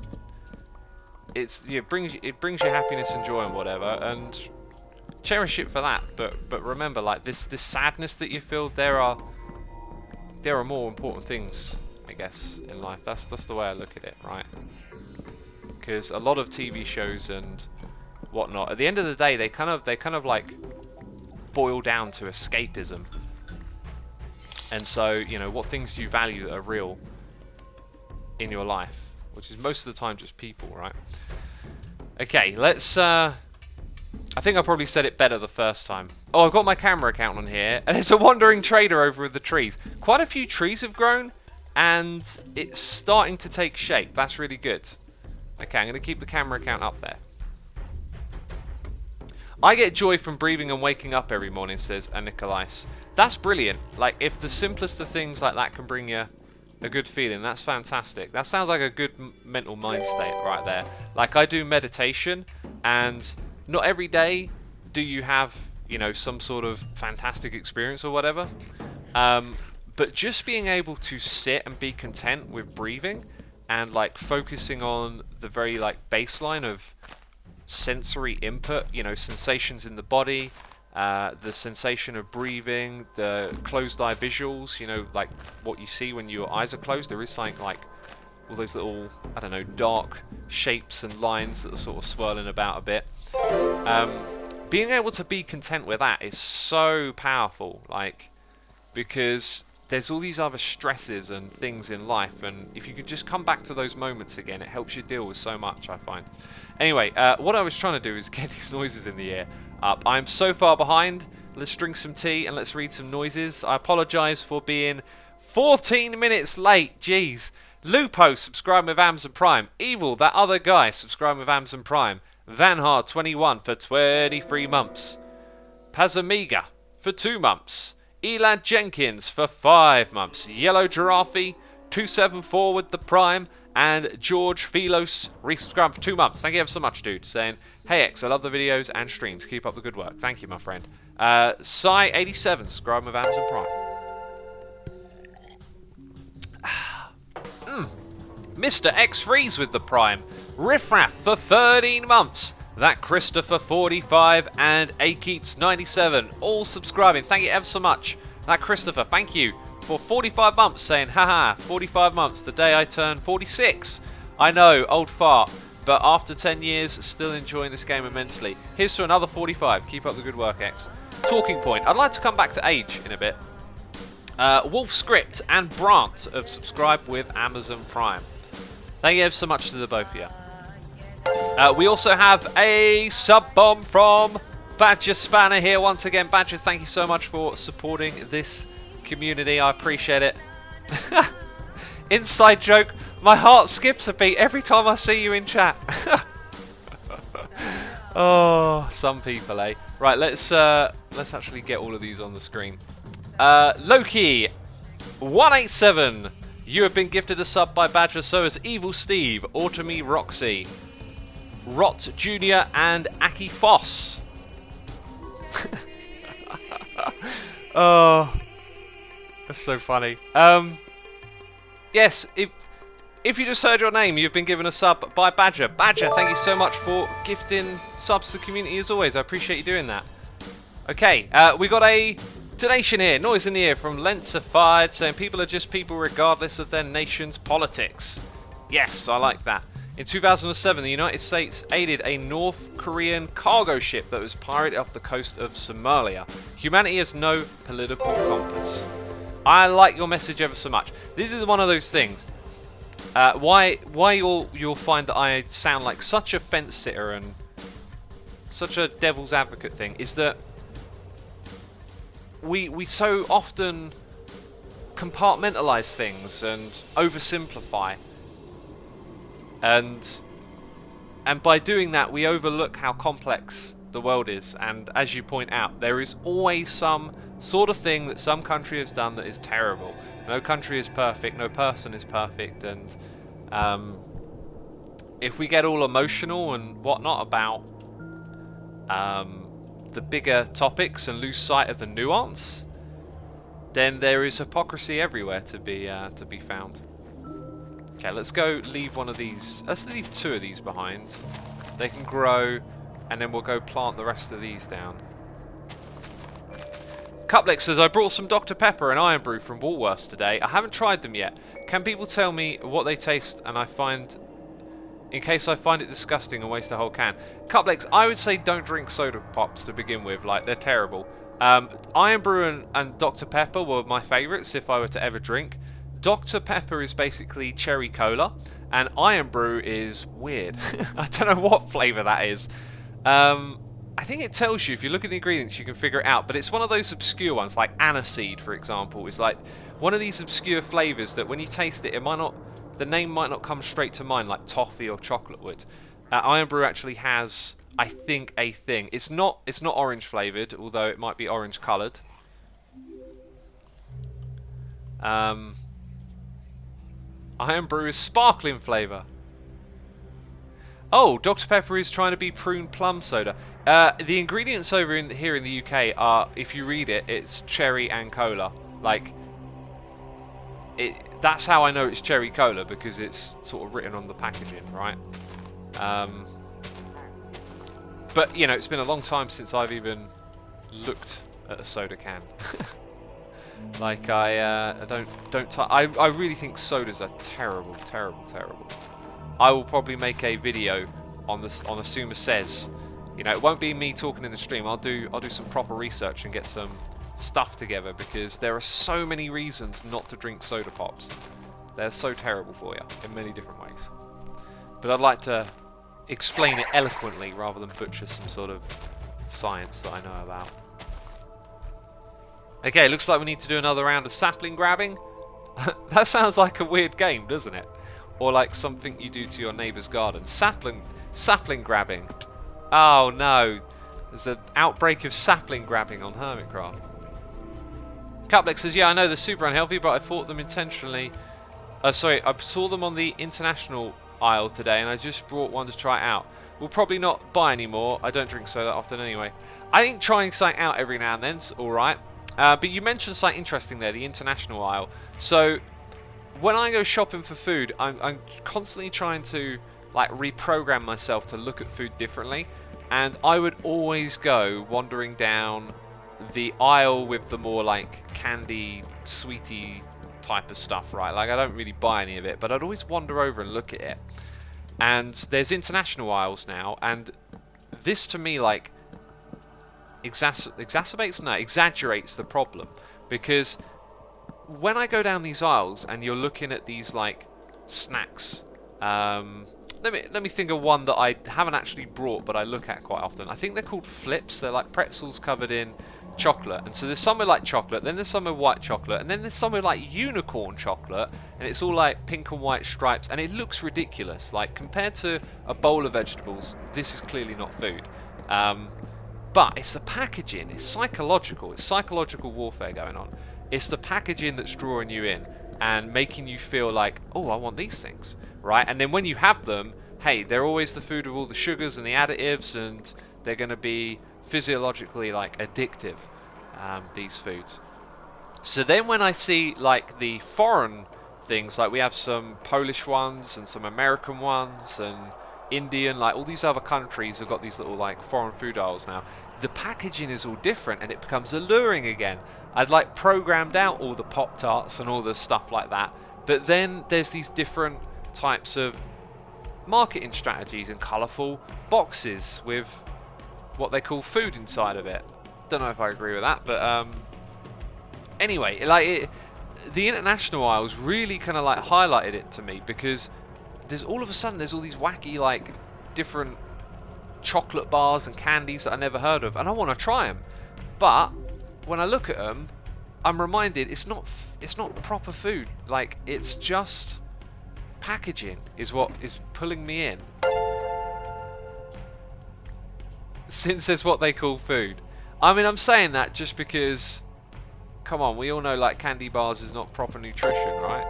brings you happiness and joy and whatever, and cherish it for that. But remember, like, this sadness that you feel, there are more important things, I guess, in life. That's the way I look at it, right? Because a lot of TV shows and whatnot, at the end of the day, they kind of like boil down to escapism. And so, you know, what things do you value that are real in your life, which is most of the time just people, right? Okay, let's I think I probably said it better the first time. Oh, I've got my camera account on here, and it's a wandering trader over with the trees. Quite a few trees have grown, and it's starting to take shape. That's really good. Okay, I'm going to keep the camera account up there. I get joy from breathing and waking up every morning, says Nikolais. That's brilliant. Like, if the simplest of things like that can bring you a good feeling, that's fantastic. That sounds like a good mental mind state right there. Like, I do meditation, and not every day do you have, you know, some sort of fantastic experience or whatever. But just being able to sit and be content with breathing and, like, focusing on the very, like, baseline of sensory input, you know, sensations in the body, the sensation of breathing, the closed eye visuals, you know, like what you see when your eyes are closed. There is something like all those little, I don't know, dark shapes and lines that are sort of swirling about a bit. Being able to be content with that is so powerful, like, because there's all these other stresses and things in life, and if you could just come back to those moments again, it helps you deal with so much, I find. Anyway, what I was trying to do is get these noises in the ear up. I'm so far behind. Let's drink some tea and let's read some noises. I apologise for being 14 minutes late. Jeez. Lupo, subscribe with Amazon Prime. Evil, that other guy, subscribe with Amazon Prime. Vanhard21 for 23 months. Pazamiga for 2 months. Elad Jenkins for 5 months. Yellow Giraffe 274 with the Prime. And George Philos resubscribed for 2 months. Thank you ever so much, dude. Saying, hey X, I love the videos and streams. Keep up the good work. Thank you, my friend. Sai87, subscribe with Amazon Prime. Mr. X Freeze with the Prime. Riffraff for 13 months. That Christopher 45 and Akeets 97 all subscribing. Thank you ever so much. That Christopher, thank you for 45 months, saying, haha, 45 months, the day I turn 46. I know, old fart, but after 10 years, still enjoying this game immensely. Here's to another 45. Keep up the good work, X. Talking point. I'd like to come back to age in a bit. Wolf Script and Brant have subscribed with Amazon Prime. Thank you ever so much to the both of you. We also have a sub bomb from Badger Spanner here once again. Badger, thank you so much for supporting this community. I appreciate it. Inside joke. My heart skips a beat every time I see you in chat. Oh, some people, eh? Right, let's actually get all of these on the screen. Loki 187. You have been gifted a sub by Badger, so has Evil Steve, Automy Roxy, Rot Jr. and Aki Foss. Oh, that's so funny. Yes, if you just heard your name, you've been given a sub by Badger. Badger, thank you so much for gifting subs to the community as always. I appreciate you doing that. Okay, we got a donation here, noise in the ear from Lensified, saying people are just people regardless of their nation's politics. Yes, I like that. In 2007, the United States aided a North Korean cargo ship that was pirated off the coast of Somalia. Humanity has no political compass. I like your message ever so much. This is one of those things. Why you'll find that I sound like such a fence sitter and such a devil's advocate thing is that we so often compartmentalize things and oversimplify, and by doing that we overlook how complex the world is. And as you point out, there is always some sort of thing that some country has done that is terrible. No country is perfect, no person is perfect, and if we get all emotional and whatnot about the bigger topics and lose sight of the nuance, then there is hypocrisy everywhere to be found. Okay, let's go leave one of these. Let's leave 2 of these behind. They can grow, and then we'll go plant the rest of these down. Cuplex says, I brought some Dr. Pepper and Iron Brew from Woolworths today. I haven't tried them yet. Can people tell me what they taste in case I find it disgusting and waste a whole can? Cuplex, I would say don't drink soda pops to begin with. Like, they're terrible. Iron Brew and Dr. Pepper were my favourites if I were to ever drink. Dr. Pepper is basically cherry cola, and Iron Brew is weird. I don't know what flavour that is. I think it tells you, if you look at the ingredients, you can figure it out, but it's one of those obscure ones, like aniseed, for example, is like one of these obscure flavours that when you taste it, the name might not come straight to mind, like toffee or chocolate would. Iron Brew actually has, I think, a thing. It's not orange flavoured, although it might be orange coloured. Iron Brew is sparkling flavour. Oh, Dr. Pepper is trying to be prune plum soda. The ingredients over here in the UK are, if you read it, it's cherry and cola. Like, that's how I know it's cherry cola, because it's sort of written on the packaging, right? But, you know, it's been a long time since I've even looked at a soda can. Like, I really think sodas are terrible, terrible, terrible. I will probably make a video on Asuma Says. You know, it won't be me talking in the stream. I'll do some proper research and get some stuff together, because there are so many reasons not to drink soda pops. They're so terrible for you in many different ways. But I'd like to explain it eloquently rather than butcher some sort of science that I know about. Okay, looks like we need to do another round of sapling grabbing. That sounds like a weird game, doesn't it? Or like something you do to your neighbour's garden. Sapling grabbing. Oh no, there's an outbreak of sapling grabbing on Hermitcraft. Cuplex says, yeah, I know they're super unhealthy, but I fought them intentionally. Sorry, I saw them on the international aisle today, and I just brought one to try it out. We'll probably not buy anymore. I don't drink soda often anyway. I think trying something out every now and then's alright. But you mentioned something interesting there, the international aisle. So when I go shopping for food, I'm constantly trying to like reprogram myself to look at food differently, and I would always go wandering down the aisle with the more like candy, sweetie type of stuff, right? Like, I don't really buy any of it, but I'd always wander over and look at it. And there's international aisles now, and this to me like exaggerates the problem, because when I go down these aisles and you're looking at these like snacks, let me think of one that I haven't actually brought but I look at quite often. I think they're called flips. They're like pretzels covered in chocolate. And so there's some with like chocolate, then there's some with white chocolate, and then there's some with like unicorn chocolate, and it's all like pink and white stripes, and it looks ridiculous. Like, compared to a bowl of vegetables, this is clearly not food. But it's the packaging, it's psychological warfare going on. It's the packaging that's drawing you in and making you feel like, oh, I want these things, right? And then when you have them, hey, they're always the food with all the sugars and the additives, and they're going to be physiologically like addictive, these foods. So then when I see like the foreign things, like we have some Polish ones and some American ones and Indian, like all these other countries have got these little like foreign food aisles now. The packaging is all different and it becomes alluring again. I'd like programmed out all the Pop-Tarts and all the stuff like that, but then there's these different types of marketing strategies and colourful boxes with what they call food inside of it. Don't know if I agree with that, but anyway, like the international aisles really kind of like highlighted it to me, because there's all of a sudden there's all these wacky like different chocolate bars and candies that I never heard of, and I want to try them. But when I look at them, I'm reminded it's not proper food. Like, it's just packaging is what is pulling me in. Since it's what they call food. I mean, I'm saying that just because, come on, we all know like candy bars is not proper nutrition, right?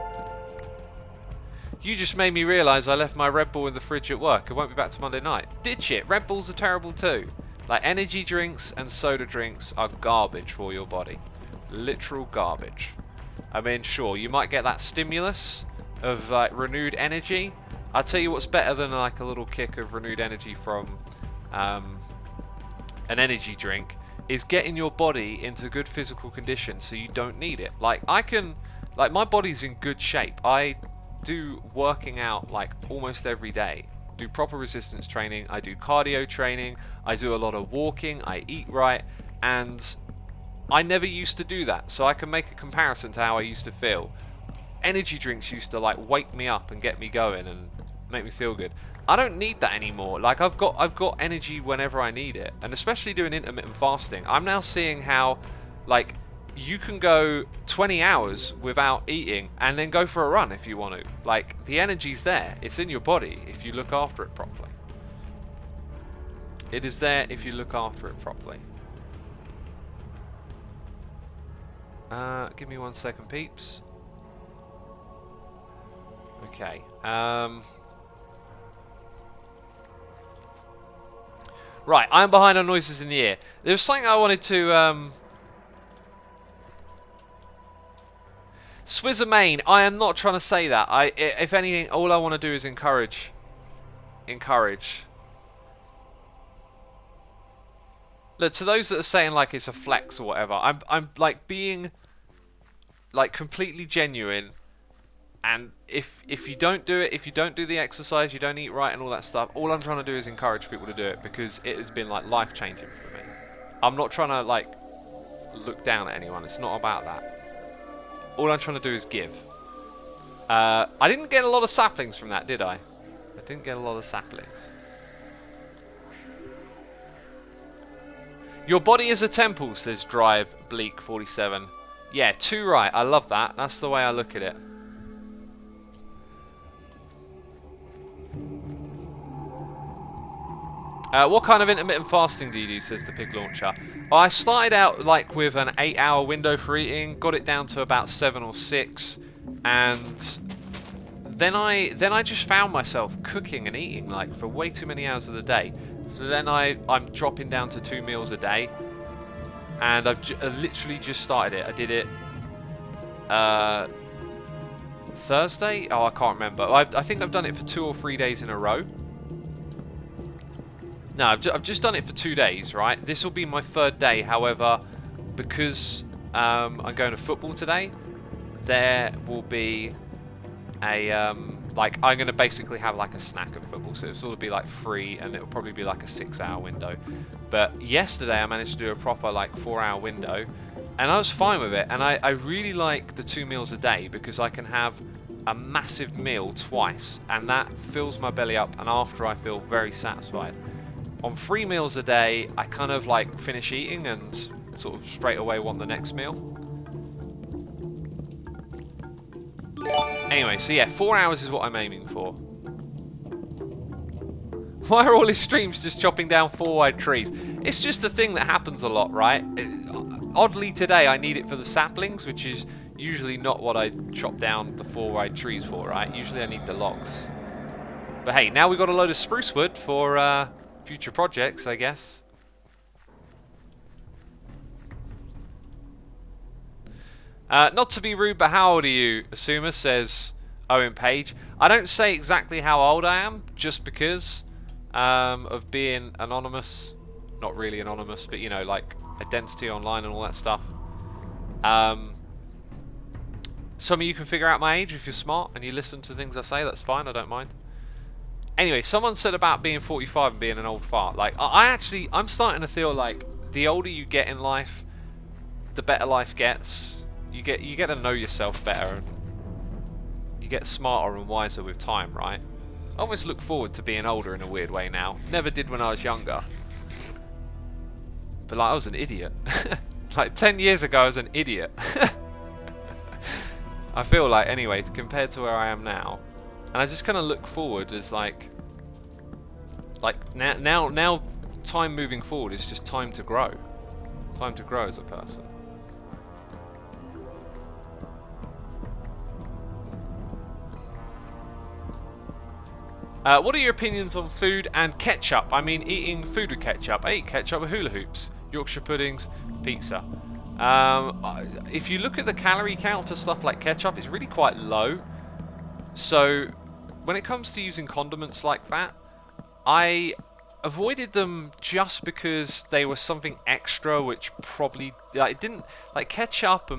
You just made me realise I left my Red Bull in the fridge at work. I won't be back to Monday night. Ditch it. Red Bulls are terrible too. Like, energy drinks and soda drinks are garbage for your body. Literal garbage. I mean, sure, you might get that stimulus of like renewed energy. I'll tell you what's better than like a little kick of renewed energy from an energy drink is getting your body into good physical condition so you don't need it. Like, my body's in good shape. I do working out like almost every day. Do proper resistance training, I do cardio training, I do a lot of walking, I eat right, and I never used to do that, so I can make a comparison to how I used to feel. Energy drinks used to like wake me up and get me going and make me feel good. I don't need that anymore. Like, I've got energy whenever I need it, and especially doing intermittent fasting. I'm now seeing how like you can go 20 hours without eating and then go for a run if you want to. Like, the energy's there. It's in your body if you look after it properly. It is there if you look after it properly. Give me 1 second, peeps. Okay. Right, I'm behind on noises in the ear. There was something I wanted to... Swizzer Main, I am not trying to say that. If anything, all I want to do is encourage. Look, to those that are saying like it's a flex or whatever, I'm like being like completely genuine. And if you don't do it, if you don't do the exercise, you don't eat right and all that stuff, all I'm trying to do is encourage people to do it, because it has been like life changing for me. I'm not trying to like look down at anyone. It's not about that. All I'm trying to do is give. I didn't get a lot of saplings from that, did I? I didn't get a lot of saplings. Your body is a temple, says Drive Bleak 47. Yeah, too right. I love that. That's the way I look at it. What kind of intermittent fasting do you do, says the Pig Launcher? I started out like with an 8-hour window for eating, got it down to about 7 or 6, and then I just found myself cooking and eating like for way too many hours of the day. So then I'm dropping down to 2 meals a day, and I've literally just started it. I did it Thursday? Oh, I can't remember. I think I've done it for 2 or 3 days in a row. No, I've just done it for 2 days, right? This will be my 3rd day. However, because I'm going to football today, there will be a like, I'm going to basically have like a snack at football, so it'll sort of be like free, and it'll probably be like a 6-hour window. But yesterday I managed to do a proper like 4-hour window, and I was fine with it. And I really like the 2 meals a day, because I can have a massive meal twice, and that fills my belly up, and after I feel very satisfied. On 3 meals a day, I kind of like finish eating and sort of straight away want the next meal. Anyway, so yeah, 4 hours is what I'm aiming for. Why are all his streams just chopping down 4-wide trees? It's just a thing that happens a lot, right? Oddly today I need it for the saplings, which is usually not what I chop down the 4-wide trees for, right? Usually I need the logs. But hey, now we've got a load of spruce wood for future projects, I guess. Not to be rude, but how old are you? Asuma, says Owen Page. I don't say exactly how old I am, just because of being anonymous. Not really anonymous, but you know, like identity online and all that stuff. Some of you can figure out my age if you're smart and you listen to things I say. That's fine, I don't mind. Anyway, someone said about being 45 and being an old fart. Like, I'm starting to feel like the older you get in life, the better life gets. You get to know yourself better, and you get smarter and wiser with time, right? I always look forward to being older in a weird way now. Never did when I was younger. But like, I was an idiot. Like 10 years ago, I was an idiot. I feel like, anyway, compared to where I am now, and I just kind of look forward as like now time moving forward is just time to grow. Time to grow as a person. What are your opinions on food and ketchup? I mean, eating food with ketchup. I eat ketchup with hula hoops, Yorkshire puddings, pizza. If you look at the calorie count for stuff like ketchup, it's really quite low. So, when it comes to using condiments like that, I avoided them just because they were something extra, which probably it didn't, like ketchup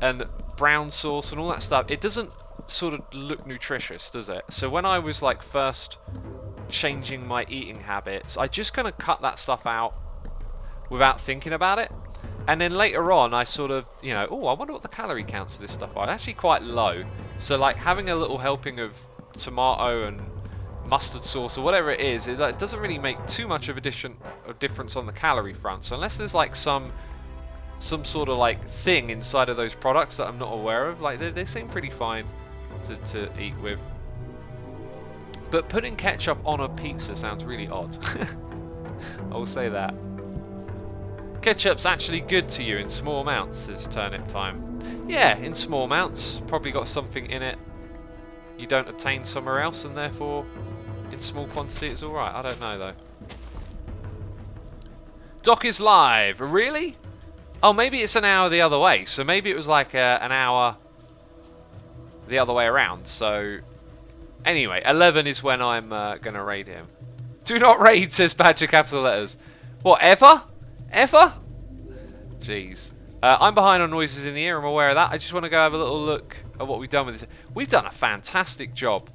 and brown sauce and all that stuff. It doesn't sort of look nutritious, does it? So when I was like first changing my eating habits, I just kind of cut that stuff out without thinking about it. And then later on, I sort of, you know, oh, I wonder what the calorie counts of this stuff are. Actually quite low. So like having a little helping of tomato and mustard sauce or whatever it is, it doesn't really make too much of a difference on the calorie front. So unless there's like some sort of like thing inside of those products that I'm not aware of, like they seem pretty fine to eat with. But putting ketchup on a pizza sounds really odd. I will say that. Ketchup's actually good to you in small amounts, says Turnip Time. Yeah, in small amounts. Probably got something in it you don't obtain somewhere else, and therefore in small quantity it's alright. I don't know though. Doc is live. Really? Oh, maybe it's an hour the other way. So maybe it was like an hour the other way around. So anyway, 11 is when I'm going to raid him. Do not raid, says Badger capital letters. What, ever? Ever? Jeez. I'm behind on noises in the ear. I'm aware of that. I just want to go have a little look at what we've done with this. We've done a fantastic job.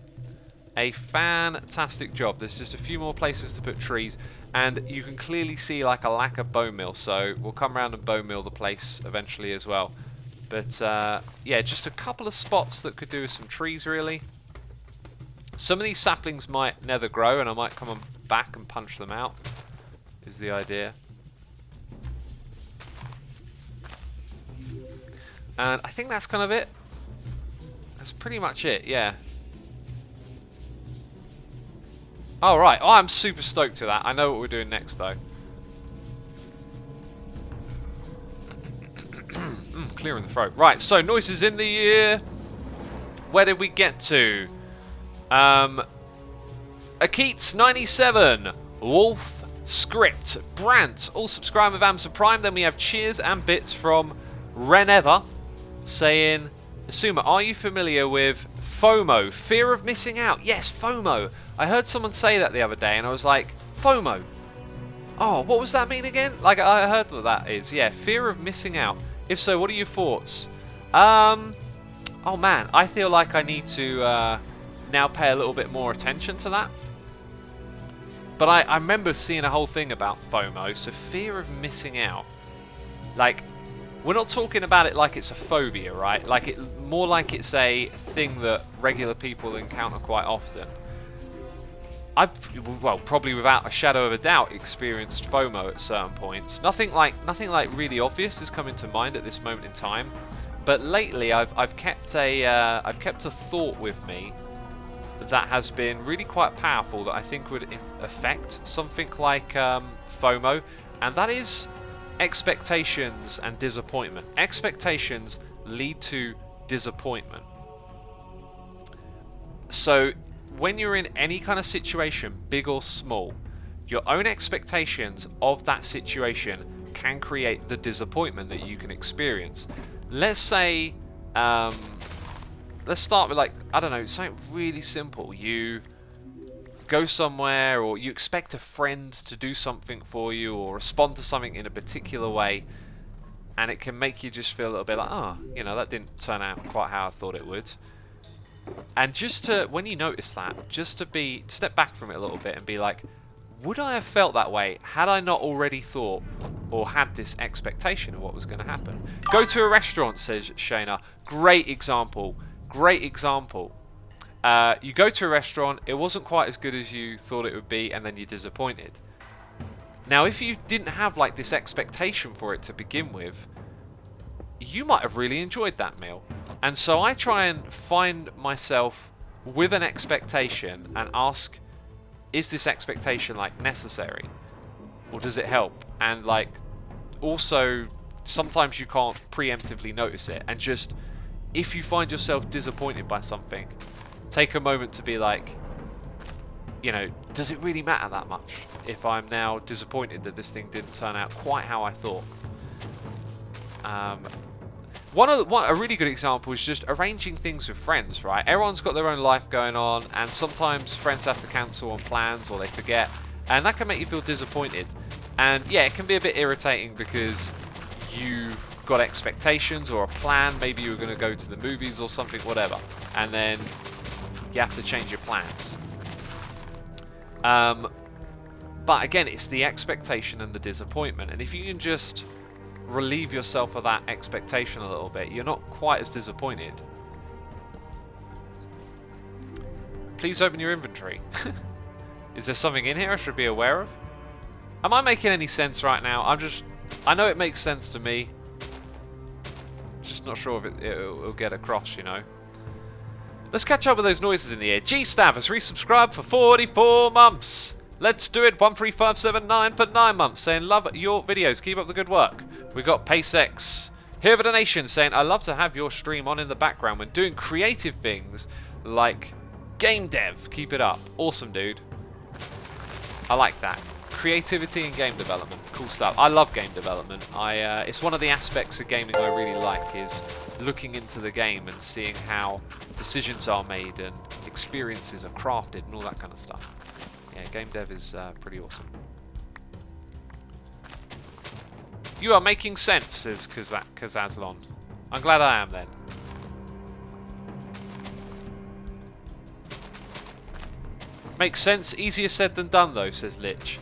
A fantastic job. There's just a few more places to put trees. And you can clearly see like a lack of bone meal. So we'll come around and bone meal the place eventually as well. But yeah, just a couple of spots that could do with some trees really. Some of these saplings might nether grow and I might come back and punch them out, is the idea. And I think that's kind of it. That's pretty much it, yeah. Oh, right. Oh, I'm super stoked to that. I know what we're doing next, though. Clearing the throat. Right, so noises in the ear. Where did we get to? Akeets97, Wolf, Script, Brant, all subscribe with Amazon Prime. Then we have cheers and bits from Reneva saying, Asuma, are you familiar with FOMO, fear of missing out? Yes, FOMO. I heard someone say that the other day and I was like, FOMO? Oh, what was that mean again? Like, I heard what that is. Yeah, fear of missing out. If so, what are your thoughts? Oh man, I feel like I need to now pay a little bit more attention to that. But I remember seeing a whole thing about FOMO, so fear of missing out. Like, we're not talking about it like it's a phobia, right? Like more like it's a thing that regular people encounter quite often. I've, well, probably without a shadow of a doubt, experienced FOMO at certain points. Nothing like really obvious is coming to mind at this moment in time. But lately, I've kept a thought with me that has been really quite powerful that I think would affect something like FOMO, and that is expectations and disappointment. Expectations lead to disappointment. So when you're in any kind of situation, big or small, your own expectations of that situation can create the disappointment that you can experience. Let's say, let's start with, like, I don't know, something really simple. You go somewhere, or you expect a friend to do something for you or respond to something in a particular way, and it can make you just feel a little bit like, oh, you know, that didn't turn out quite how I thought it would. And just to, when you notice that, just to step back from it a little bit and be like, would I have felt that way had I not already thought or had this expectation of what was going to happen? Go to a restaurant, says Shayna. Great example. Great example. You go to a restaurant, it wasn't quite as good as you thought it would be, and then you're disappointed. Now, if you didn't have like this expectation for it to begin with, you might have really enjoyed that meal. And so I try and find myself with an expectation and ask, is this expectation like necessary? Or does it help? And like, also, sometimes you can't preemptively notice it. And just, if you find yourself disappointed by something, take a moment to be like, you know, does it really matter that much if I'm now disappointed that this thing didn't turn out quite how I thought? A really good example is just arranging things with friends, right? Everyone's got their own life going on, and sometimes friends have to cancel on plans or they forget, and that can make you feel disappointed. And yeah, it can be a bit irritating because you've got expectations or a plan. Maybe you were going to go to the movies or something, whatever, and then you have to change your plans. But again, it's the expectation and the disappointment, and if you can just relieve yourself of that expectation a little bit, you're not quite as disappointed. Please open your inventory. Is there something in here I should be aware of? Am I making any sense right now? I know it makes sense to me. Just not sure if it'll get across, you know. Let's catch up with those noises in the air. G-Stav has resubscribed for 44 months. Let's do it. 13579 for 9 months, saying love your videos. Keep up the good work. We got PaceX here with a donation saying, I love to have your stream on in the background when doing creative things like game dev. Keep it up. Awesome, dude. I like that. Creativity and game development. Cool stuff. I love game development. It's one of the aspects of gaming I really like, is looking into the game and seeing how decisions are made and experiences are crafted and all that kind of stuff. Yeah, game dev is pretty awesome. You are making sense, says Kazazlon. I'm glad I am then. Makes sense. Easier said than done, though, says Lich.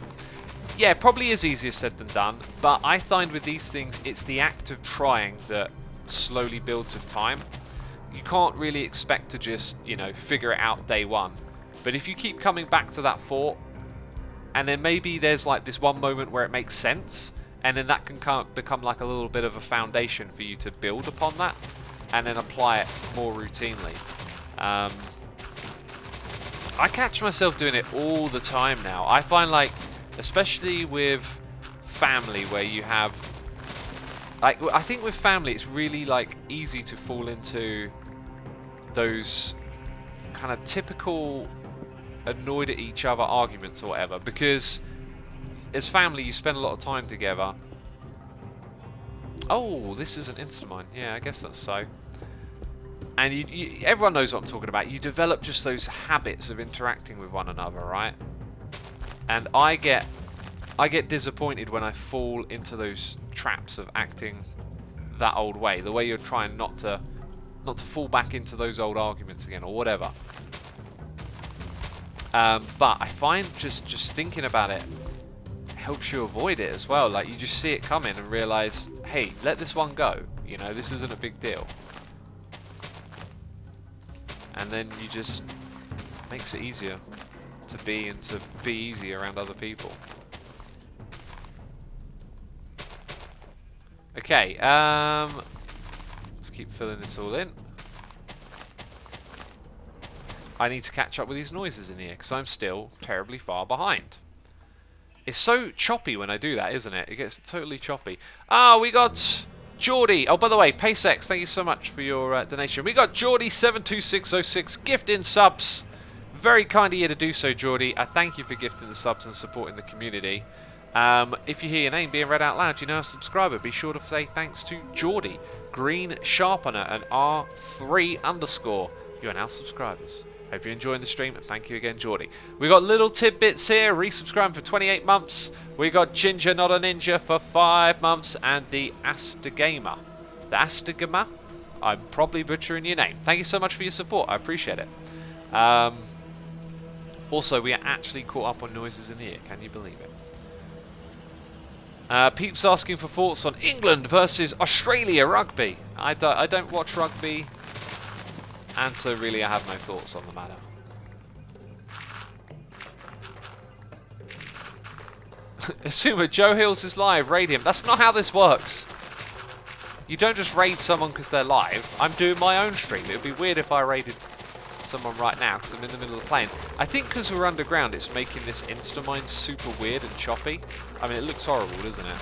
Yeah, probably is easier said than done, but I find with these things, it's the act of trying that slowly builds with time. You can't really expect to just, you know, figure it out day one. But if you keep coming back to that thought, and then maybe there's like this one moment where it makes sense, and then that can become like a little bit of a foundation for you to build upon that, and then apply it more routinely. I catch myself doing it all the time now. I find, like, especially with family, where you have, like, I think with family it's really like easy to fall into those kind of typical annoyed at each other arguments or whatever, because as family you spend a lot of time together. Oh, this is an instant mine. Yeah, I guess that's so. And everyone knows what I'm talking about. You develop just those habits of interacting with one another, right? And I get disappointed when I fall into those traps of acting that old way, the way you're trying not to fall back into those old arguments again or whatever. But I find just thinking about it helps you avoid it as well. Like, you just see it coming and realize, hey, let this one go. You know, this isn't a big deal. And then you just makes it easier. to be and to be easy around other people. Okay, let's keep filling this all in. I need to catch up with these noises in here because I'm still terribly far behind. It's so choppy when I do that, isn't it? It gets totally choppy. Ah, we got Geordie. Oh, by the way, PaceX, thank you so much for your donation. We got Geordie72606 gifting subs. Very kind of you to do so, Geordie. I thank you for gifting the subs and supporting the community. If you hear your name being read out loud, you know a subscriber. Be sure to say thanks to Geordie, Green Sharpener, and R3_. You are now subscribers. Hope you're enjoying the stream, and thank you again, Geordie. We got Little Tidbits here, resubscribing for 28 months. We got Ginger Not a Ninja for 5 months, and the Astagamer. The Astagamer? I'm probably butchering your name. Thank you so much for your support. I appreciate it. Also, we are actually caught up on noises in the ear. Can you believe it? Peeps asking for thoughts on England versus Australia rugby. I don't watch rugby. And so really I have no thoughts on the matter. Assume Joe Hills is live, raid him. That's not how this works. You don't just raid someone because they're live. I'm doing my own stream. It would be weird if I raided someone right now because I'm in the middle of the plane. I think because we're underground it's making this insta-mine super weird and choppy. I mean, it looks horrible, doesn't it?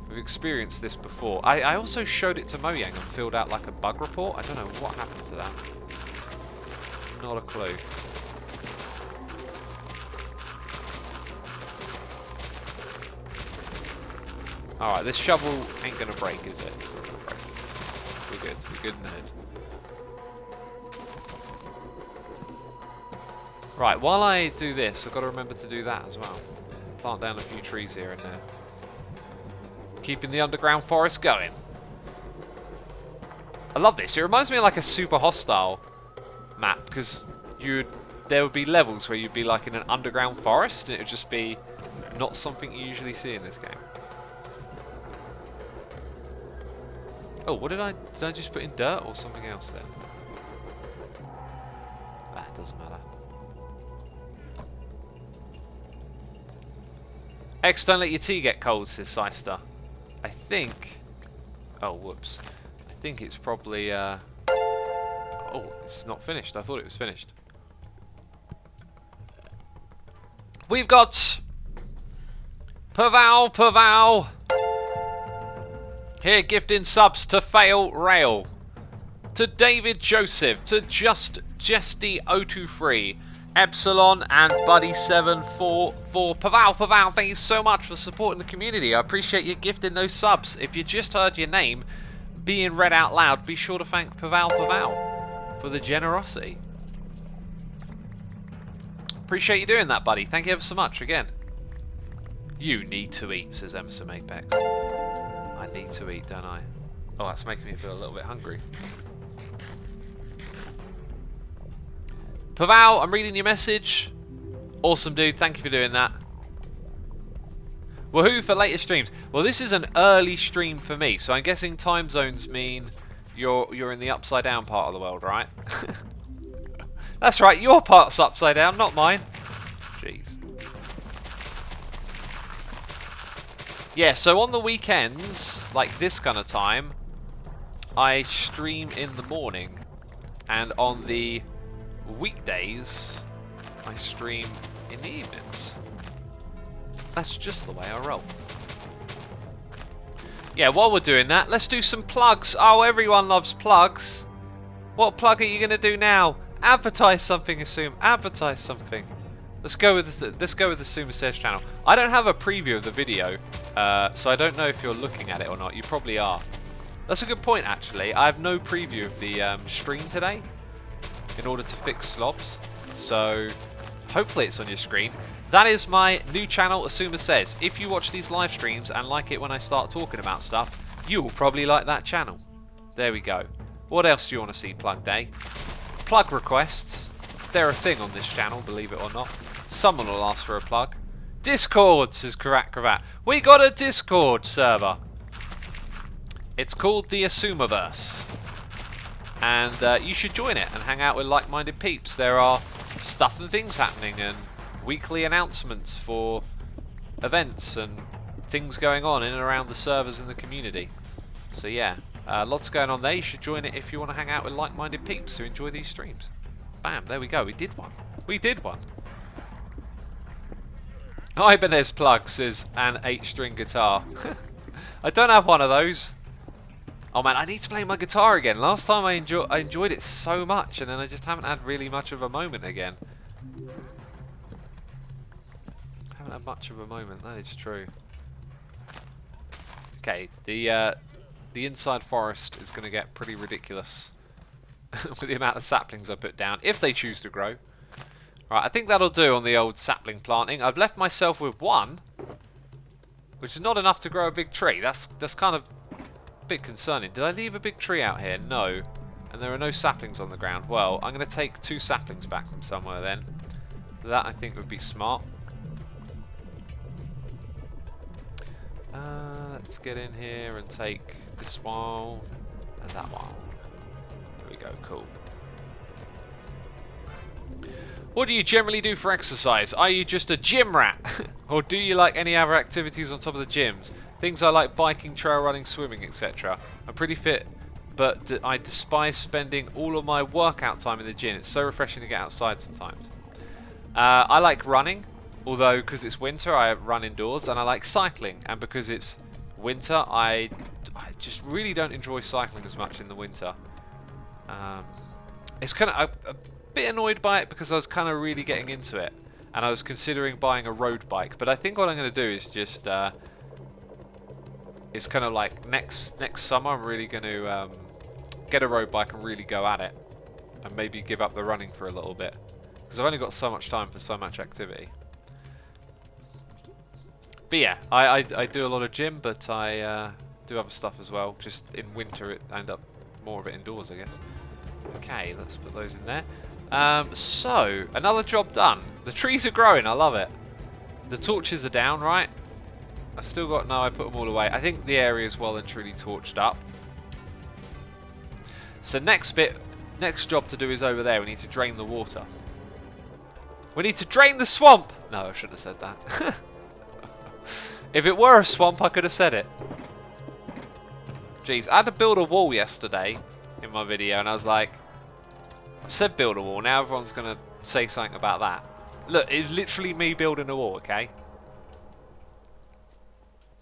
We've experienced this before. I also showed it to Mojang and filled out like a bug report. I don't know what happened to that. Not a clue. Alright, this shovel ain't gonna break, is it? It's not gonna break. We're good. We're good in the head. Right, while I do this, I've got to remember to do that as well. Plant down a few trees here and there. Keeping the underground forest going. I love this. It reminds me of like a super hostile map, because there would be levels where you'd be like in an underground forest and it would just be not something you usually see in this game. Oh, what did I just put in dirt or something else then? Ah, it doesn't matter. X, don't let your tea get cold, says Seister. I think... Oh, whoops. I think it's probably... Oh, this is not finished. I thought it was finished. We've got... Pavow. Here, gifting subs to Fail Rail. To David Joseph. To Just Jesty023. Epsilon and Buddy744. Pavow, thank you so much for supporting the community. I appreciate you gifting those subs. If you just heard your name being read out loud, be sure to thank Pavow for the generosity. Appreciate you doing that, buddy. Thank you ever so much again. You need to eat, says Emerson Apex. I need to eat, don't I? Oh, that's making me feel a little bit hungry. Pavow, I'm reading your message. Awesome, dude. Thank you for doing that. Woohoo for later streams. Well, this is an early stream for me, so I'm guessing time zones mean you're in the upside down part of the world, right? That's right, your part's upside down, not mine. Jeez. Yeah, so on the weekends, like this kind of time, I stream in the morning, and on the weekdays, I stream in the evenings. That's just the way I roll. Yeah, while we're doing that, let's do some plugs. Oh, everyone loves plugs. What plug are you going to do now? Advertise something, Assume. Advertise something. Let's go with the Sumer Says channel. I don't have a preview of the video, so I don't know if you're looking at it or not. You probably are. That's a good point, actually. I have no preview of the stream today in order to fix slobs. So hopefully it's on your screen. That is my new channel, Asuma Says. If you watch these live streams and like it when I start talking about stuff, you will probably like that channel. There we go. What else do you want to see plugged, eh? Plug requests. They're a thing on this channel, believe it or not. Someone will ask for a plug. Discord, says Karat Cravat. We got a Discord server. It's called the Asumaverse. And you should join it and hang out with like-minded peeps. There are stuff and things happening, and weekly announcements for events and things going on in and around the servers in the community. So yeah, lots going on there. You should join it if you want to hang out with like-minded peeps who enjoy these streams. Bam, there we go. We did one. We did one. Ibanez plug says an 8-string guitar. I don't have one of those. Oh man, I need to play my guitar again. Last time I enjoyed it so much, and then I just haven't had really much of a moment again. Haven't had much of a moment. That is true. Okay, the inside forest is going to get pretty ridiculous with the amount of saplings I put down, if they choose to grow. Right, I think that'll do on the old sapling planting. I've left myself with one, which is not enough to grow a big tree. That's kind of a bit concerning. Did I leave a big tree out here? No. And there are no saplings on the ground. Well, I'm going to take 2 saplings back from somewhere then. That I think would be smart. Let's get in here and take this one and that one. There we go, cool. What do you generally do for exercise? Are you just a gym rat? Or do you like any other activities on top of the gyms? Things I like: biking, trail running, swimming, etc. I'm pretty fit, but I despise spending all of my workout time in the gym. It's so refreshing to get outside sometimes. I like running, although because it's winter I run indoors, and I like cycling, and because it's winter I just really don't enjoy cycling as much in the winter. It's kind of a bit annoyed by it because I was kind of really getting into it, and I was considering buying a road bike, but I think what I'm going to do is just it's kind of like next summer I'm really going to get a road bike and really go at it, and maybe give up the running for a little bit, because I've only got so much time for so much activity. But yeah, I do a lot of gym, but I do other stuff as well. Just in winter I end up more of it indoors, I guess. Okay, let's put those in there. So, another job done. The trees are growing, I love it. The torches are down, right? I still got, no, I put them all away. I think the area is well and truly torched up. So next job to do is over there. We need to drain the water. We need to drain the swamp! No, I should have said that. If it were a swamp, I could have said it. Jeez, I had to build a wall yesterday in my video, and I was like, I've said build a wall, now everyone's going to say something about that. Look, it's literally me building a wall, okay?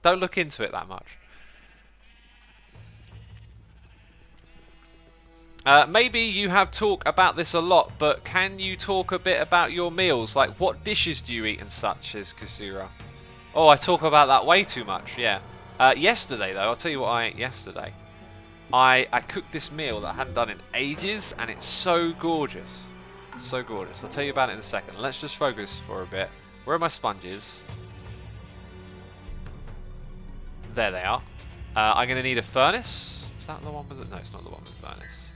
Don't look into it that much. Maybe you have talked about this a lot, but can you talk a bit about your meals? Like, what dishes do you eat and such, as Kasura? Oh, I talk about that way too much, yeah. Yesterday, though, I'll tell you what I ate yesterday. I cooked this meal that I hadn't done in ages, and it's so gorgeous. So gorgeous. I'll tell you about it in a second. Let's just focus for a bit. Where are my sponges? There they are. I'm going to need a furnace. Is that the one with it? No, it's not the one with the furnace.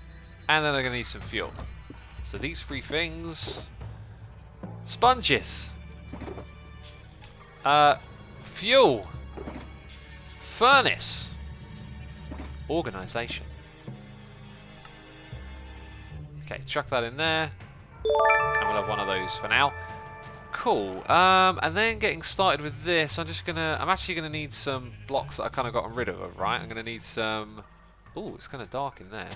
And then I'm going to need some fuel. So these 3 things. Sponges. Fuel. Furnace. Organisation. Okay, chuck that in there. And we'll have one of those for now. Cool. And then getting started with this, I'm actually gonna need some blocks that I kind of gotten rid of, right? I'm gonna need some. Oh, it's kind of dark in there.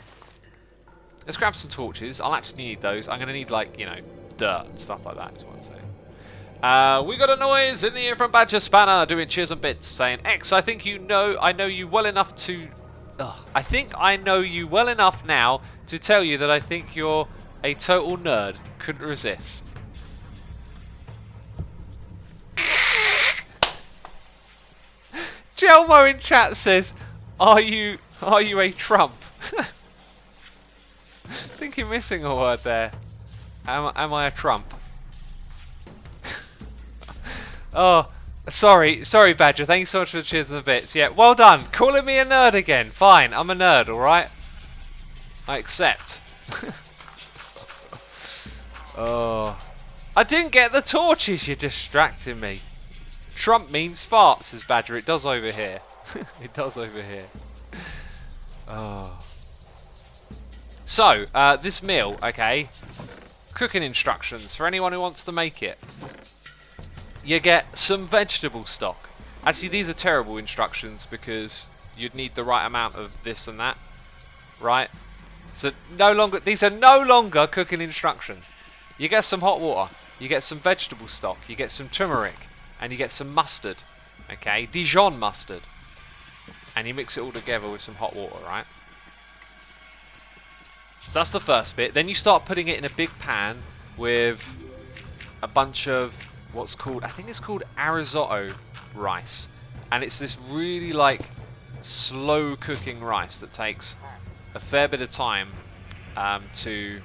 Let's grab some torches. I'll actually need those. I'm gonna need, like, you know, dirt and stuff like that is what I'm saying. We got a noise in the ear from Badger Spanner doing cheers and bits, saying, X, I think I know you well enough to. I think I know you well enough now to tell you that I think you're a total nerd. Couldn't resist. Jelmo in chat says, "Are you a Trump?" I think you're missing a word there. Am I a Trump? Oh, sorry, Badger. Thanks so much for the cheers and the bits. Yeah, well done. Calling me a nerd again. Fine, I'm a nerd, all right. I accept. Oh, I didn't get the torches. You're distracting me. Trump means fart, says Badger. It does over here. It does over here. Oh. So, this meal, okay. Cooking instructions for anyone who wants to make it. you get some vegetable stock. Actually, these are terrible instructions because you'd need the right amount of this and that, right? So these are no longer cooking instructions. You get some hot water, you get some vegetable stock, you get some turmeric, and you get some mustard, okay? Dijon mustard. And you mix it all together with some hot water, right? So that's the first bit. Then you start putting it in a big pan with a bunch of what's called, I think it's called arisotto rice. And it's this really like slow cooking rice that takes a fair bit of time to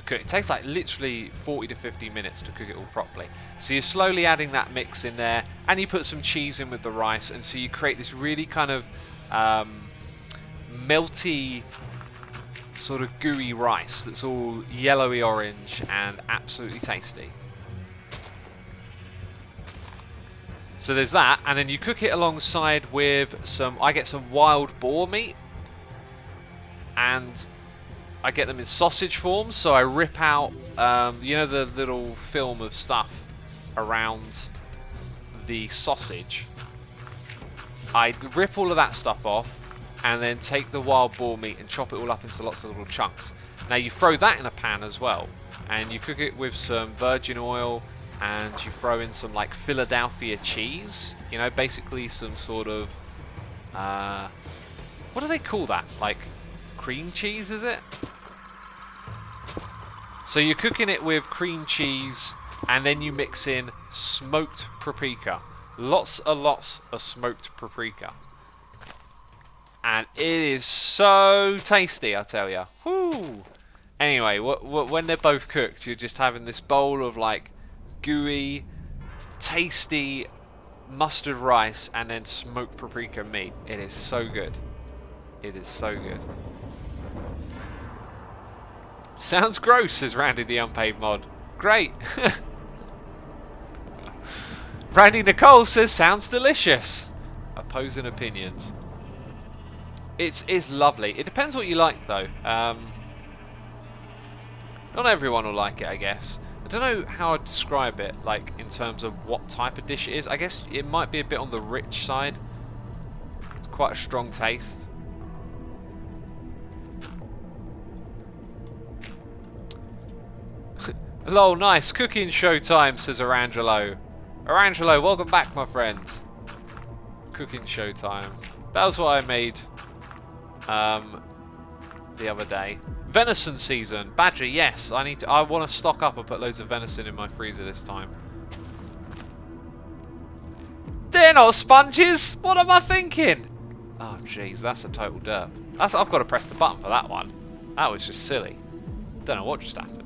cook. It takes like literally 40 to 50 minutes to cook it all properly. So you're slowly adding that mix in there, and you put some cheese in with the rice, and so you create this really kind of melty, sort of gooey rice that's all yellowy orange and absolutely tasty. So there's that, and then you cook it alongside with some, I get some wild boar meat, and I get them in sausage form, so I rip out, you know, the little film of stuff around the sausage. I rip all of that stuff off, and then take the wild boar meat and chop it all up into lots of little chunks. Now you throw that in a pan as well, and you cook it with some virgin oil, and you throw in some like Philadelphia cheese, you know, basically some sort of, what do they call that? Like cream cheese, is it? So you're cooking it with cream cheese, and then you mix in smoked paprika. Lots of smoked paprika. And it is so tasty, I tell ya. Whoo! Anyway, when they're both cooked, you're just having this bowl of like gooey, tasty mustard rice and then smoked paprika meat. It is so good. It is so good. Sounds gross, says Randy the Unpaid Mod. Great. Randy Nicole says sounds delicious. Opposing opinions. It's lovely. It depends what you like though. Not everyone will like it, I guess. I don't know how I'd describe it, like in terms of what type of dish it is. I guess it might be a bit on the rich side. It's quite a strong taste. Lol, nice. Cooking show time, says Arangelo. Arangelo, welcome back, my friend. Cooking show time. That was what I made the other day. Venison season. Badger, yes. I want to stock up and put loads of venison in my freezer this time. They're not sponges! What am I thinking? Oh, jeez. That's a total derp. I've got to press the button for that one. That was just silly. Don't know what just happened.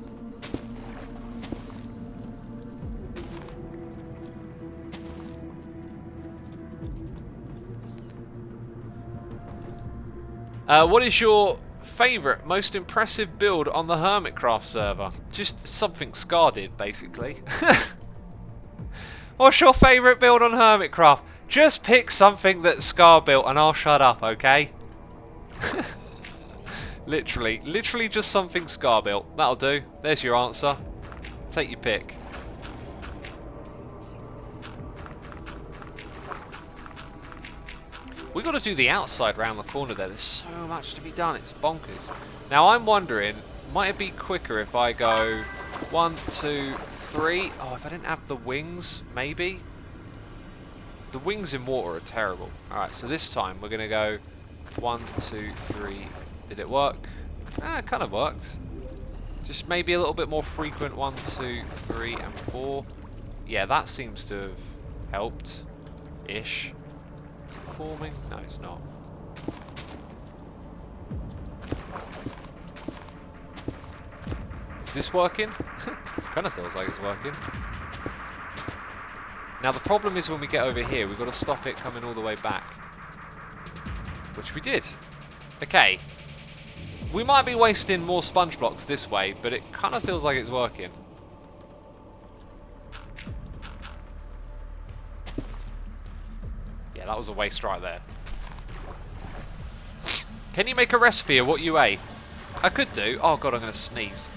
What is your favourite, most impressive build on the Hermitcraft server? Just something Scar did, basically. What's your favourite build on Hermitcraft? Just pick something that Scar built and I'll shut up, okay? Literally just something Scar built. That'll do. There's your answer. Take your pick. We've got to do the outside round the corner there. There's so much to be done. It's bonkers. Now I'm wondering, might it be quicker if I go 1, 2, 3? Oh, if I didn't have the wings, maybe? The wings in water are terrible. Alright, so this time we're going to go 1, 2, 3. Did it work? It kind of worked. Just maybe a little bit more frequent. 1, 2, 3, and 4. Yeah, that seems to have helped. Ish. Is it forming? No, it's not. Is this working? Kind of feels like it's working. Now the problem is when we get over here, we've got to stop it coming all the way back. Which we did. Okay. We might be wasting more sponge blocks this way, but it kind of feels like it's working. Yeah, that was a waste right there. Can you make a recipe of what you ate? I could do. Oh god, I'm going to sneeze.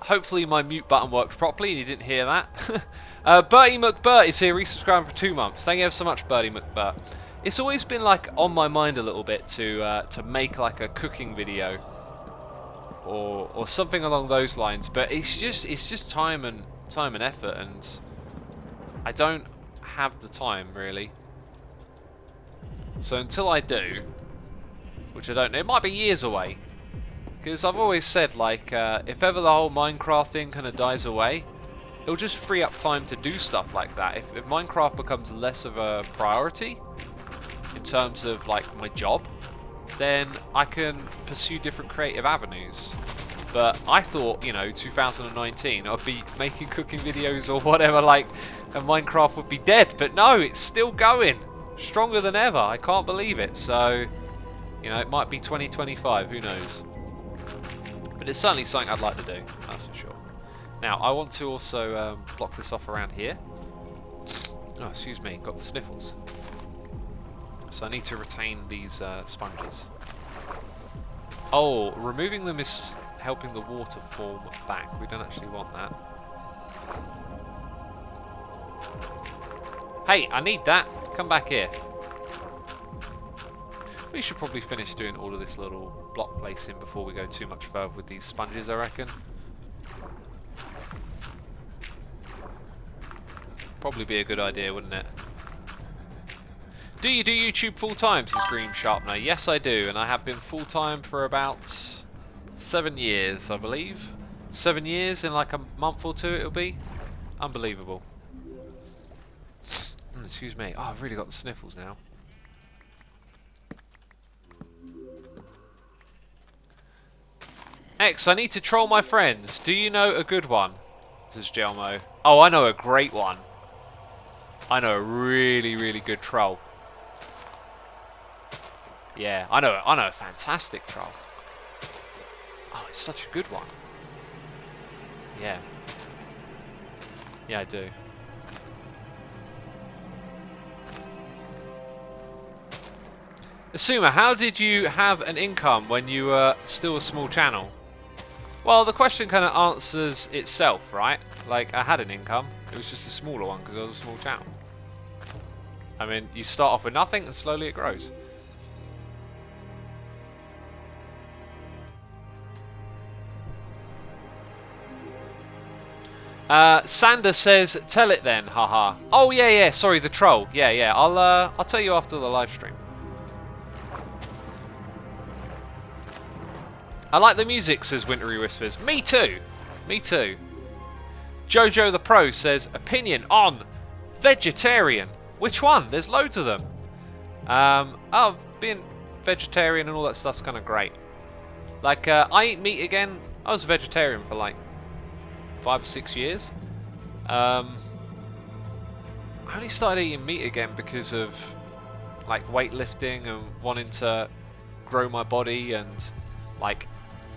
hopefully my mute button worked properly and you didn't hear that. Bertie McBurt is here, resubscribing for 2 months. Thank you ever so much, Bertie McBurt. It's always been like on my mind a little bit to make like a cooking video or something along those lines, but it's just time and effort, and I don't have the time really. So until I do, which I don't know, it might be years away. Because I've always said, like, if ever the whole Minecraft thing kind of dies away, it'll just free up time to do stuff like that. If Minecraft becomes less of a priority in terms of, like, my job, then I can pursue different creative avenues. But I thought, you know, 2019, I'd be making cooking videos or whatever, like, and Minecraft would be dead. But no, it's still going. Stronger than ever. I can't believe it. So, you know, it might be 2025. Who knows? But it's certainly something I'd like to do, that's for sure. Now, I want to also block this off around here. Oh, excuse me, got the sniffles. So I need to retain these sponges. Oh, removing them is helping the water form back. We don't actually want that. Hey, I need that. Come back here. We should probably finish doing all of this little block placing before we go too much further with these sponges, I reckon. Probably be a good idea, wouldn't it? Do you do YouTube full-time, says Green Sharpener? Yes, I do, and I have been full-time for about 7 years, I believe. 7 years in like a month or two it'll be. Unbelievable. Excuse me. Oh, I've really got the sniffles now. X, I need to troll my friends. Do you know a good one? Says Gelmo. Oh, I know a great one. I know a really, really good troll. Yeah, I know a fantastic troll. Oh, it's such a good one. Yeah. Yeah, I do. Asuma, how did you have an income when you were still a small channel? Well, the question kind of answers itself, right? Like, I had an income. It was just a smaller one because I was a small channel. I mean, you start off with nothing and slowly it grows. Sander says, "Tell it then, haha." Oh yeah, sorry, the troll. Yeah. I'll tell you after the live stream. I like the music, says Wintry Whispers. Me too. Me too. Jojo the Pro says, opinion on vegetarian. Which one? There's loads of them. Oh, being vegetarian and all that stuff's kind of great. Like, I eat meat again. I was a vegetarian for like 5 or 6 years. I only started eating meat again because of like weightlifting and wanting to grow my body, and like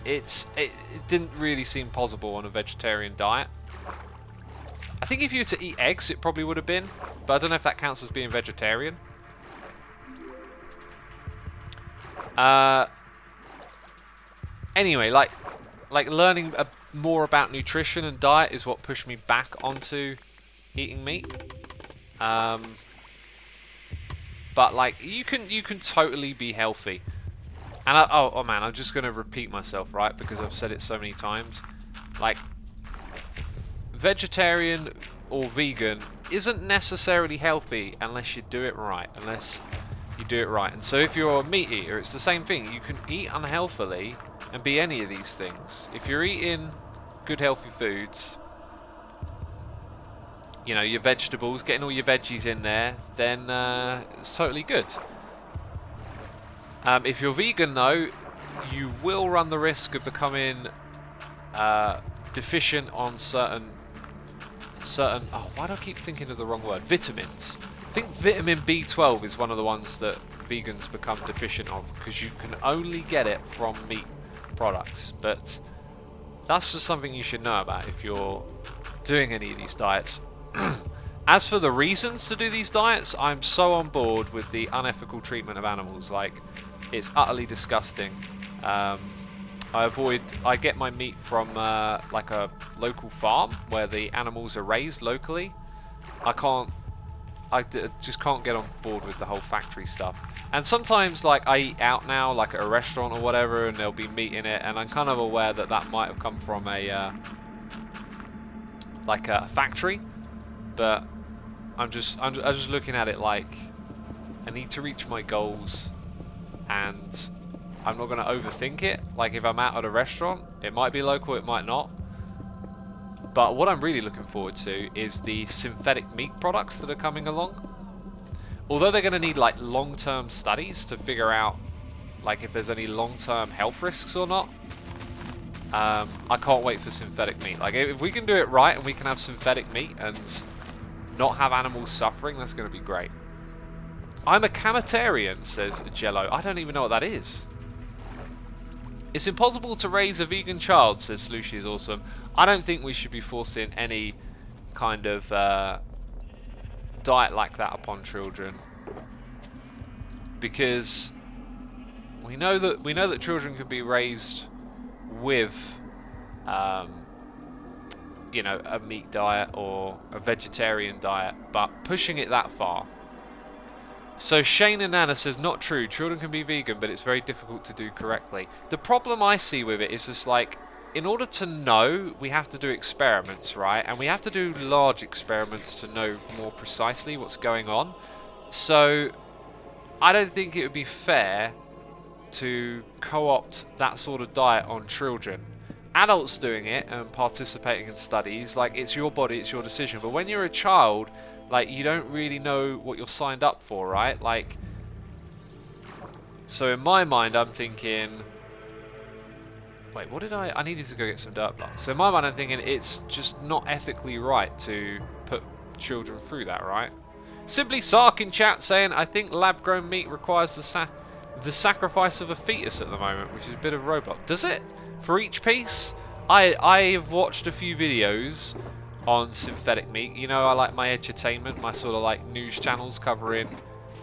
it didn't really seem possible on a vegetarian diet. I think if you were to eat eggs, it probably would have been, but I don't know if that counts as being vegetarian. Anyway, like learning more about nutrition and diet is what pushed me back onto eating meat. But like you can totally be healthy. And oh man, I'm just gonna repeat myself, right? Because I've said it so many times. Like, vegetarian or vegan isn't necessarily healthy unless you do it right. And so if you're a meat eater, it's the same thing. You can eat unhealthily and be any of these things. If you're eating good healthy foods, you know, your vegetables, getting all your veggies in there, then it's totally good. If you're vegan though, you will run the risk of becoming deficient on certain oh, why do I keep thinking of the wrong word? Vitamins. I think vitamin B12 is one of the ones that vegans become deficient of, because you can only get it from meat products. But that's just something you should know about if you're doing any of these diets. As for the reasons to do these diets, I'm so on board with the unethical treatment of animals. Like, it's utterly disgusting. I get my meat from like a local farm where the animals are raised locally. Just can't get on board with the whole factory stuff. And sometimes, like, I eat out now, like at a restaurant or whatever, and there'll be meat in it, and I'm kind of aware that that might have come from a like a factory, but I'm just looking at it like I need to reach my goals, and I'm not going to overthink it. Like, if I'm out at a restaurant, it might be local, it might not. But what I'm really looking forward to is the synthetic meat products that are coming along. Although they're going to need like long-term studies to figure out like if there's any long-term health risks or not. I can't wait for synthetic meat. Like, if we can do it right and we can have synthetic meat and not have animals suffering, that's going to be great. I'm a camitarian, says Jello. I don't even know what that is. It's impossible to raise a vegan child, says Slushy is awesome. I don't think we should be forcing any kind of diet like that upon children, because we know that children can be raised with you know, a meat diet or a vegetarian diet, but pushing it that far. So Shane and Nana says, not true, children can be vegan, but it's very difficult to do correctly. The problem I see with it is just like, in order to know, we have to do experiments, right? And we have to do large experiments to know more precisely what's going on. So I don't think it would be fair to co-opt that sort of diet on children. Adults doing it and participating in studies, like, it's your body, it's your decision. But when you're a child, like, you don't really know what you're signed up for, right? Like, so in my mind, I'm thinking, wait, what did I needed to go get some dirt blocks. So in my mind, I'm thinking it's just not ethically right to put children through that, right? Simply Sark in chat saying, I think lab-grown meat requires the sacrifice of a fetus at the moment, which is a bit of roadblock. Does it? For each piece? I've watched a few videos on synthetic meat. You know, I like my edutainment, my sort of like news channels covering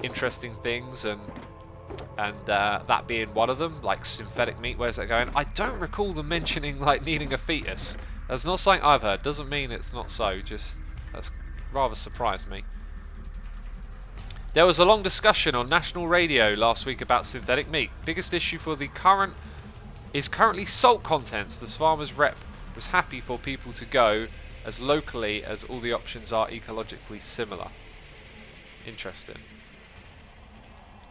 interesting things, and that being one of them, like synthetic meat. Where's that going? I don't recall them mentioning like needing a fetus. That's not something I've heard. Doesn't mean it's not so. Just that's rather surprised me. There was a long discussion on national radio last week about synthetic meat. Biggest issue for the currently salt contents. The farmer's rep was happy for people to go as locally as all the options are ecologically similar. Interesting.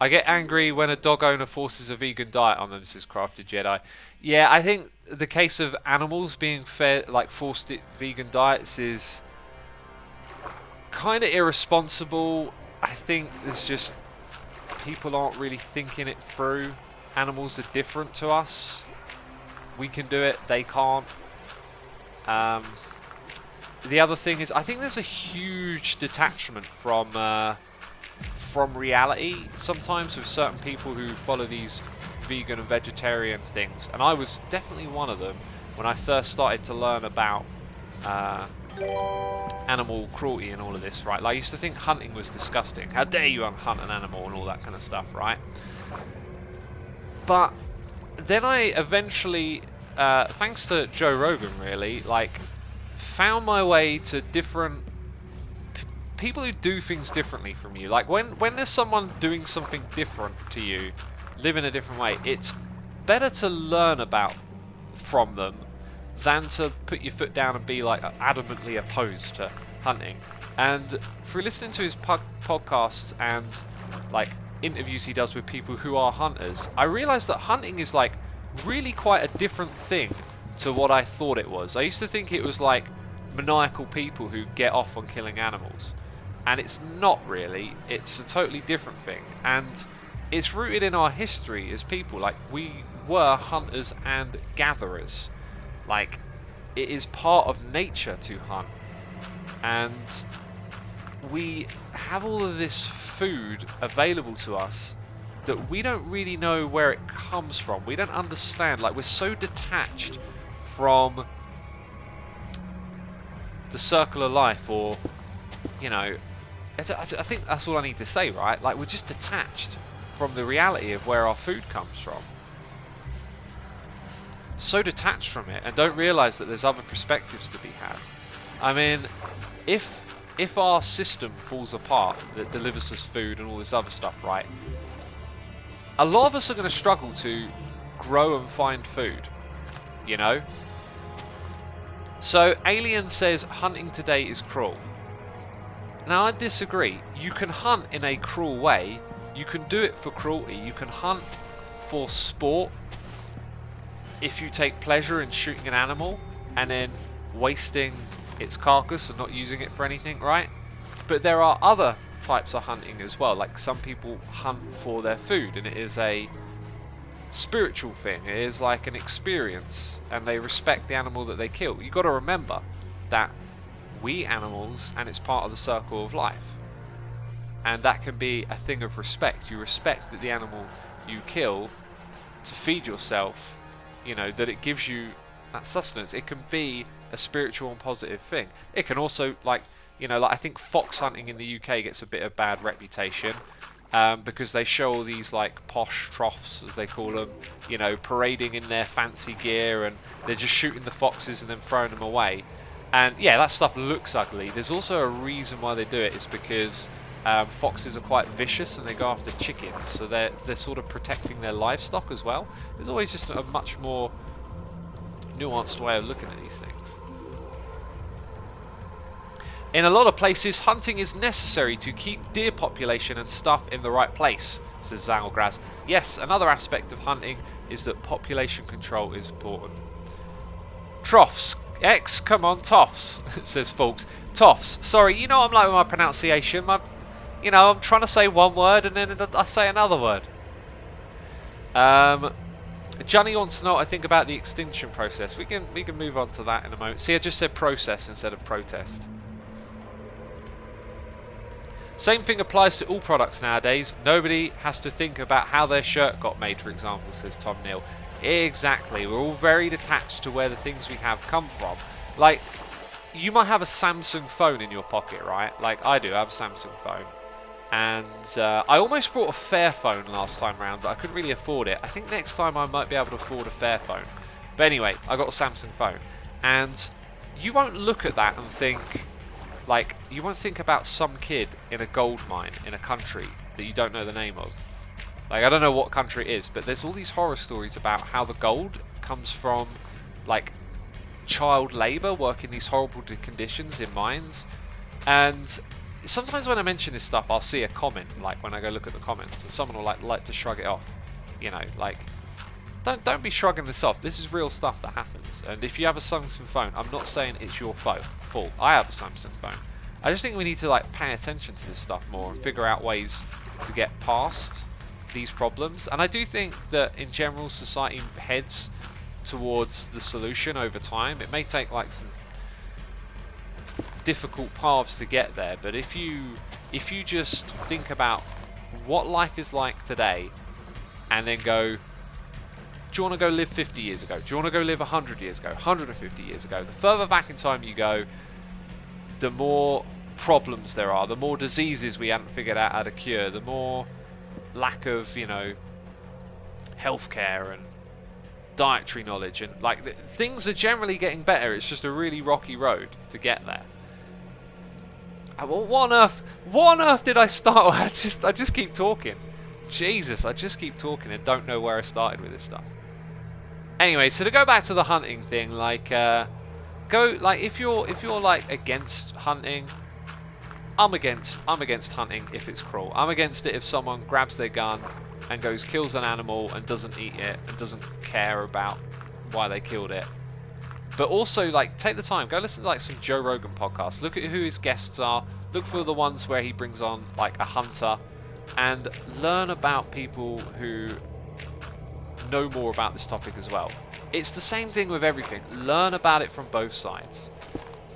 I get angry when a dog owner forces a vegan diet on them, says Crafted Jedi. Yeah, I think the case of animals being fed, like, forced vegan diets is kind of irresponsible. I think it's just people aren't really thinking it through. Animals are different to us. We can do it, they can't. The other thing is, I think there's a huge detachment from reality sometimes with certain people who follow these vegan and vegetarian things, and I was definitely one of them when I first started to learn about animal cruelty and all of this, right? Like, I used to think hunting was disgusting. How dare you hunt an animal and all that kind of stuff, right? But then I eventually, thanks to Joe Rogan really, like, found my way to different people who do things differently from you. Like, when there's someone doing something different to you, live in a different way, it's better to learn from them than to put your foot down and be like adamantly opposed to hunting. And through listening to his podcasts and like interviews he does with people who are hunters, I realized that hunting is like really quite a different thing to what I thought it was. I used to think it was like maniacal people who get off on killing animals, and it's not really. It's a totally different thing, and it's rooted in our history as people. Like, we were hunters and gatherers. Like, it is part of nature to hunt, and we have all of this food available to us that we don't really know where it comes from. We don't understand. Like, we're so detached from the circle of life, or, you know, I think that's all I need to say, right? Like, we're just detached from the reality of where our food comes from. so detached from it and don't realise that there's other perspectives to be had. I mean, if our system falls apart that delivers us food and all this other stuff, right, a lot of us are going to struggle to grow and find food, you know? So Alien says hunting today is cruel. Now I disagree. You can hunt in a cruel way. You can do it for cruelty. You can hunt for sport if you take pleasure in shooting an animal and then wasting its carcass and not using it for anything, right? But there are other types of hunting as well. Like some people hunt for their food and it is a spiritual thing. It is like an experience and they respect the animal that they kill. You got to remember that we eat animals and it's part of the circle of life. And that can be a thing of respect. You respect that the animal you kill to feed yourself, you know, that it gives you that sustenance. It can be a spiritual and positive thing. It can also, like, you know, like I think fox hunting in the UK gets a bit of bad reputation because they show all these like posh troughs, as they call them, you know, parading in their fancy gear and they're just shooting the foxes and then throwing them away. And yeah, that stuff looks ugly. There's also a reason why they do it. It's because foxes are quite vicious and they go after chickens, so they're sort of protecting their livestock as well. There's always just a much more nuanced way of looking at these things. In a lot of places, hunting is necessary to keep deer population and stuff in the right place, says Zalgraz. Yes, another aspect of hunting is that population control is important. Troughs. X, come on, toffs, says Folks. Toffs. Sorry, you know what I'm like with my pronunciation. You know, I'm trying to say one word and then I say another word. Johnny wants to know what I think about the extinction process. We can move on to that in a moment. See, I just said process instead of protest. Same thing applies to all products nowadays. Nobody has to think about how their shirt got made, for example, says Tom Neal. Exactly. We're all very detached to where the things we have come from. Like, you might have a Samsung phone in your pocket, right? Like I do. I have a Samsung phone. And I almost brought a Fairphone last time round, but I couldn't really afford it. I think next time I might be able to afford a Fairphone. But anyway, I got a Samsung phone. And you won't look at that and think... Like, you won't think about some kid in a gold mine in a country that you don't know the name of. Like, I don't know what country it is, but there's all these horror stories about how the gold comes from, like, child labour, working these horrible conditions in mines. And sometimes when I mention this stuff, I'll see a comment, like, when I go look at the comments, and someone will, like to shrug it off. You know, like, don't be shrugging this off. This is real stuff that happens. And if you have a Samsung phone, I'm not saying it's your fault. I have a Samsung phone. I just think we need to like pay attention to this stuff more and figure out ways to get past these problems. And I do think that in general society heads towards the solution over time. It may take like some difficult paths to get there, but if you just think about what life is like today and then go, do you want to go live 50 years ago? Do you want to go live 100 years ago? 150 years ago? The further back in time you go, the more problems there are, the more diseases we haven't figured out how to cure, the more lack of, you know, healthcare and dietary knowledge, and like things are generally getting better. It's just a really rocky road to get there. What on earth did I start with? I just keep talking. Jesus, I just keep talking and don't know where I started with this stuff. Anyway, so to go back to the hunting thing, like if you're like against hunting, I'm against hunting if it's cruel. I'm against it if someone grabs their gun and goes kills an animal and doesn't eat it and doesn't care about why they killed it. But also, like, take the time, go listen to like some Joe Rogan podcasts. Look at who his guests are. Look for the ones where he brings on like a hunter, and learn about people who know more about this topic as well. It's the same thing with everything. Learn about it from both sides.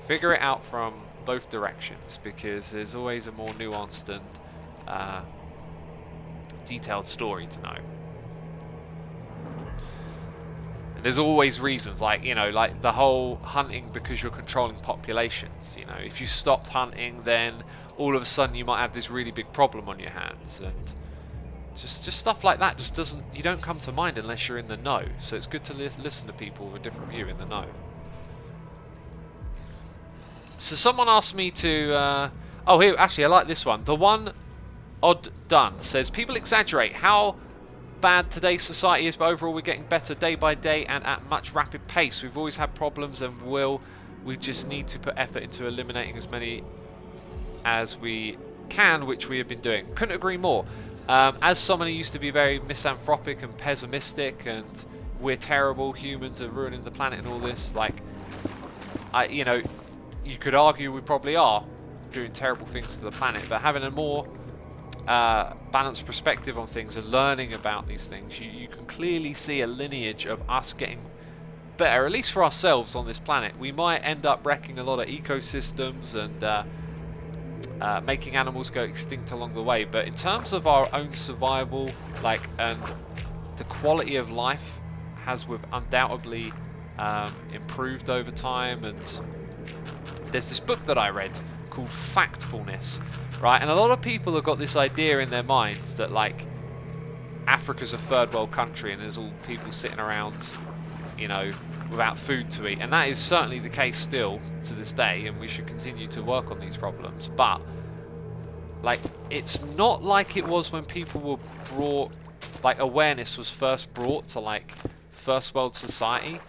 Figure it out from both directions, because there's always a more nuanced and detailed story to know. And there's always reasons, like, you know, like the whole hunting because you're controlling populations. You know, if you stopped hunting, then all of a sudden you might have this really big problem on your hands. And Just stuff like that just doesn't... You don't come to mind unless you're in the know. So it's good to listen to people with a different view in the know. So someone asked me to... oh, here, actually, I like this one. The one odd done says, people exaggerate how bad today's society is, but overall we're getting better day by day and at much rapid pace. We've always had problems and will. We just need to put effort into eliminating as many as we can, which we have been doing. Couldn't agree more. As someone who used to be very misanthropic and pessimistic and we're terrible, humans are ruining the planet and all this, like, you know, you could argue we probably are doing terrible things to the planet, but having a more balanced perspective on things and learning about these things, you can clearly see a lineage of us getting better, at least for ourselves on this planet. We might end up wrecking a lot of ecosystems and making animals go extinct along the way, but in terms of our own survival, like, and the quality of life has undoubtedly improved over time. And there's this book that I read called Factfulness, right? And a lot of people have got this idea in their minds that, like, Africa's a third world country and there's all people sitting around, you know, without food to eat, and that is certainly the case still to this day, and we should continue to work on these problems. But, like, it's not like it was when people were brought, like, awareness was first brought to, like, first world society,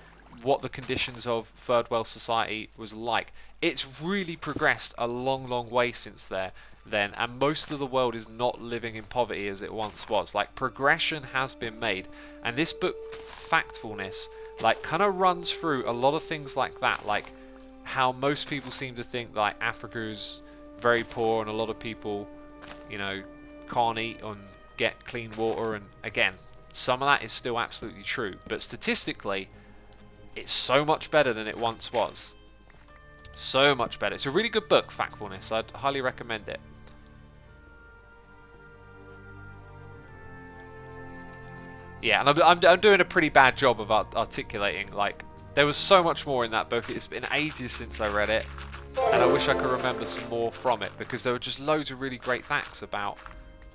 what the conditions of third world society was like. It's really progressed a long way since then, and most of the world is not living in poverty as it once was. Like, progression has been made, and this book, Factfulness, like, kind of runs through a lot of things like that, like how most people seem to think like Africa is very poor and a lot of people, you know, can't eat and get clean water, and again, some of that is still absolutely true, but statistically it's so much better than it once was. So much better. It's a really good book, Factfulness. I'd highly recommend it. Yeah, and I'm doing a pretty bad job of articulating. Like, there was so much more in that book. It's been ages since I read it, and I wish I could remember some more from it, because there were just loads of really great facts about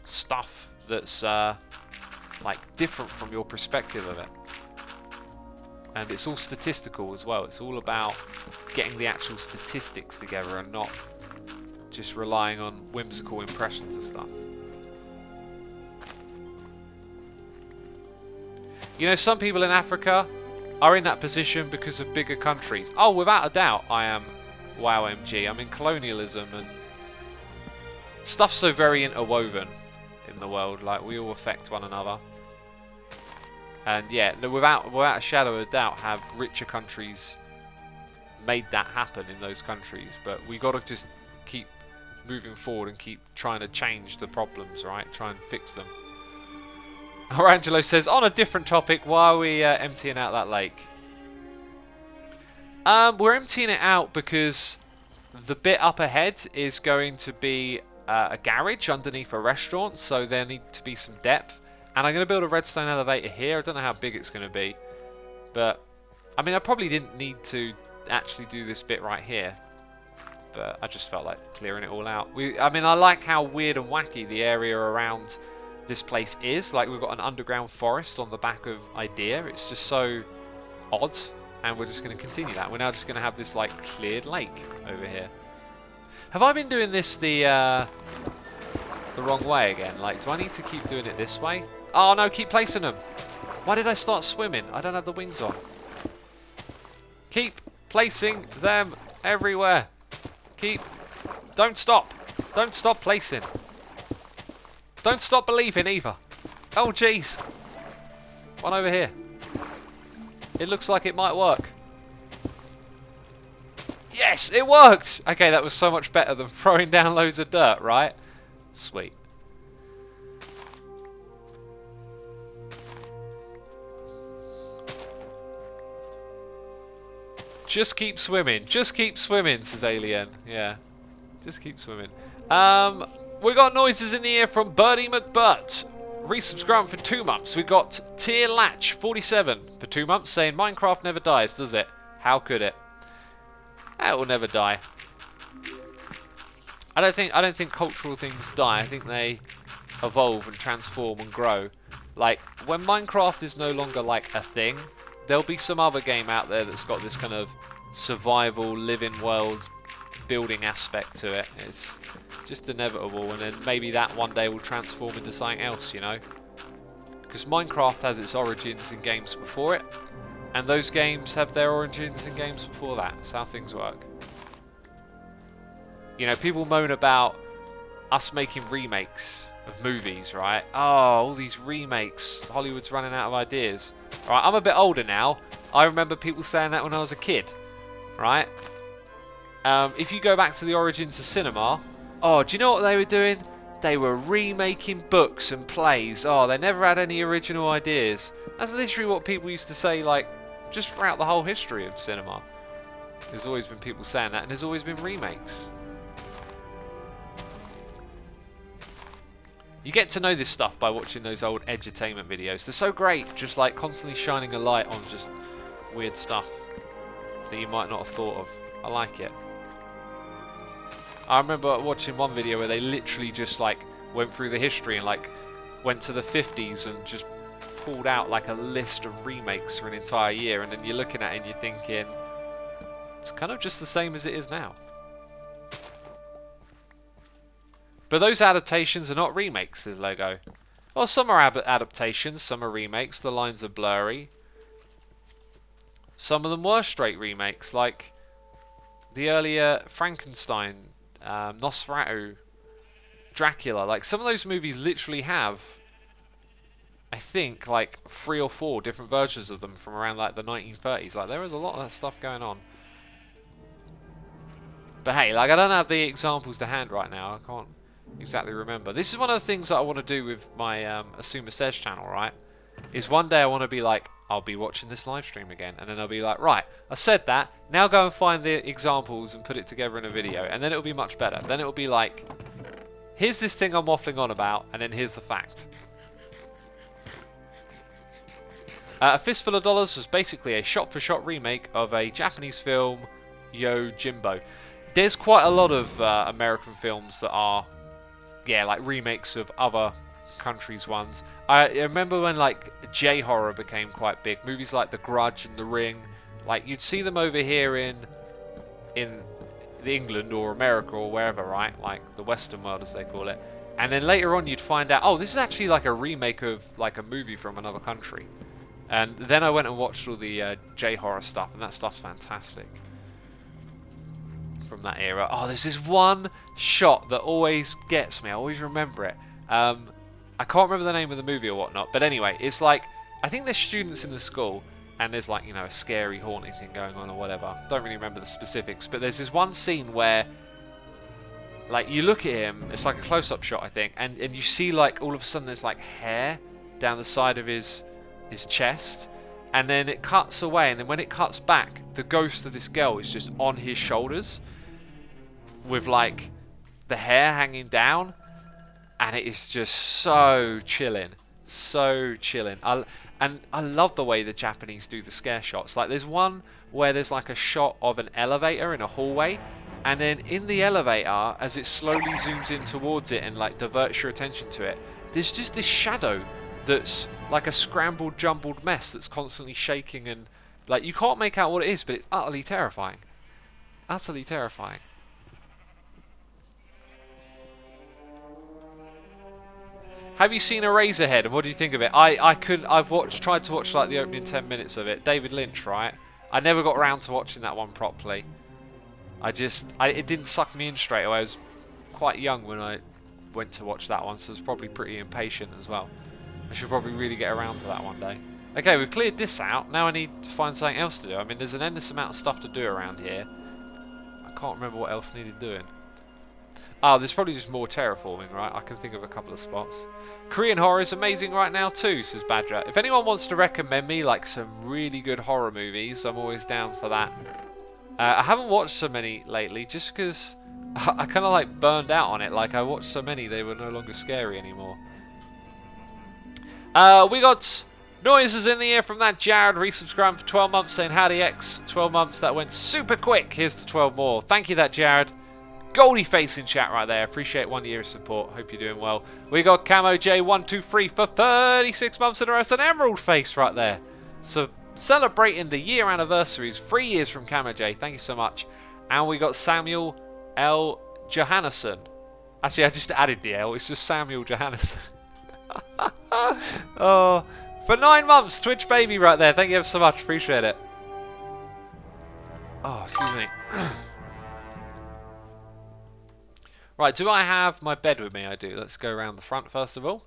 stuff that's like different from your perspective of it. And it's all statistical as well. It's all about getting the actual statistics together and not just relying on whimsical impressions of stuff. You know, some people in Africa are in that position because of bigger countries. Oh, without a doubt, I am WowMG. I'm in colonialism, and stuff's so very interwoven in the world. Like, we all affect one another. And yeah, without a shadow of a doubt, have richer countries made that happen in those countries. But we got to just keep moving forward and keep trying to change the problems, right? Try and fix them. Orangelo says, on a different topic, why are we emptying out that lake? We're emptying it out because the bit up ahead is going to be a garage underneath a restaurant, so there need to be some depth. And I'm going to build a redstone elevator here. I don't know how big it's going to be, but I mean, I probably didn't need to actually do this bit right here, but I just felt like clearing it all out. I mean, I like how weird and wacky the area around this place is. Like, we've got an underground forest on the back of Idea. It's just so odd, and we're just going to continue that. We're now just going to have this, like, cleared lake over here. Have I been doing this the wrong way again? Like, do I need to keep doing it this way? Oh no, keep placing them. Why did I start swimming? I don't have the wings on. Keep placing them everywhere. Don't stop. Don't stop placing. Don't stop believing either. Oh jeez. One over here. It looks like it might work. Yes, it worked! Okay, that was so much better than throwing down loads of dirt, right? Sweet. Just keep swimming. Just keep swimming, says Alien. Yeah. Just keep swimming. We got noises in the ear from Birdie McButt. Resubscribing for 2 months. We got Tier Latch 47 for 2 months saying Minecraft never dies, does it? How could it? It will never die. I don't think cultural things die. I think they evolve and transform and grow. Like, when Minecraft is no longer like a thing, there'll be some other game out there that's got this kind of survival, living world building aspect to it. It's just inevitable, and then maybe that one day will transform into something else, you know? Because Minecraft has its origins in games before it, and those games have their origins in games before that. That's how things work. You know, people moan about us making remakes of movies, right? Oh, all these remakes. Hollywood's running out of ideas. Right, I'm a bit older now. I remember people saying that when I was a kid, right? If you go back to the origins of cinema, oh, do you know what they were doing? They were remaking books and plays. Oh, they never had any original ideas. That's literally what people used to say, like, just throughout the whole history of cinema. There's always been people saying that, and there's always been remakes. You get to know this stuff by watching those old edutainment videos. They're so great, just like constantly shining a light on just weird stuff that you might not have thought of. I like it. I remember watching one video where they literally just like went through the history and like went to the 50s and just pulled out like a list of remakes for an entire year, and then you're looking at it and you're thinking it's kind of just the same as it is now. But those adaptations are not remakes, the logo. Well, some are adaptations, some are remakes. The lines are blurry. Some of them were straight remakes, like the earlier Frankenstein, Nosferatu, Dracula. Like, some of those movies literally have, I think, like 3 or 4 different versions of them from around like the 1930s. Like, there was a lot of that stuff going on. But hey, like, I don't have the examples to hand right now. I can't exactly remember. This is one of the things that I want to do with my Asuma Says channel, right? Is one day I want to be like, I'll be watching this live stream again, and then I'll be like, right, I said that, now go and find the examples and put it together in a video, and then it'll be much better. Then it'll be like, here's this thing I'm waffling on about, and then here's the fact. A Fistful of Dollars was basically a shot-for-shot remake of a Japanese film, Yojimbo. There's quite a lot of American films that are, yeah, like remakes of other countries' ones. I remember when like J-horror became quite big. Movies like The Grudge and The Ring, like you'd see them over here in the England or America or wherever, right? Like the Western world, as they call it. And then later on, you'd find out, oh, this is actually like a remake of like a movie from another country. And then I went and watched all the J-horror stuff, and that stuff's fantastic. From that era. Oh, there's this one shot that always gets me. I always remember it. I can't remember the name of the movie or whatnot, but anyway, it's like, I think there's students in the school, and there's like, you know, a scary haunting thing going on or whatever. Don't really remember the specifics, but there's this one scene where, like, you look at him, it's like a close-up shot, I think, and you see, like, all of a sudden there's like hair down the side of his chest, and then it cuts away, and then when it cuts back, the ghost of this girl is just on his shoulders with like the hair hanging down, and it is just so chilling, so chilling. And I love the way the Japanese do the scare shots. Like, there's one where there's like a shot of an elevator in a hallway, and then in the elevator, as it slowly zooms in towards it and like diverts your attention to it, there's just this shadow that's like a scrambled, jumbled mess that's constantly shaking, and like you can't make out what it is, but it's utterly terrifying. Utterly terrifying. Have you seen Eraserhead, and what do you think of it? I've tried to watch like the opening 10 minutes of it. David Lynch, right? I never got around to watching that one properly. It didn't suck me in straight away. I was quite young when I went to watch that one, so I was probably pretty impatient as well. I should probably really get around to that one day. Okay, we've cleared this out. Now I need to find something else to do. I mean, there's an endless amount of stuff to do around here. I can't remember what else needed doing. Oh, there's probably just more terraforming, right? I can think of a couple of spots. Korean horror is amazing right now too, says Badger. If anyone wants to recommend me like some really good horror movies, I'm always down for that. I haven't watched so many lately just because I kind of like burned out on it. Like, I watched so many, they were no longer scary anymore. We got noises in the air from that Jared resubscribing for 12 months saying howdy X. 12 months, that went super quick. Here's to 12 more. Thank you, that Jared. Goldie face in chat right there. Appreciate 1 year of support. Hope you're doing well. We got Camo J123 for 36 months in a row. It's an emerald face right there. So celebrating the year anniversaries. 3 years from Camo J. Thank you so much. And we got Samuel L. Johannesson. Actually, I just added the L. It's just Samuel Johannesson. Oh, for 9 months. Twitch baby right there. Thank you ever so much. Appreciate it. Oh, excuse me. Right, do I have my bed with me? I do. Let's go around the front first of all.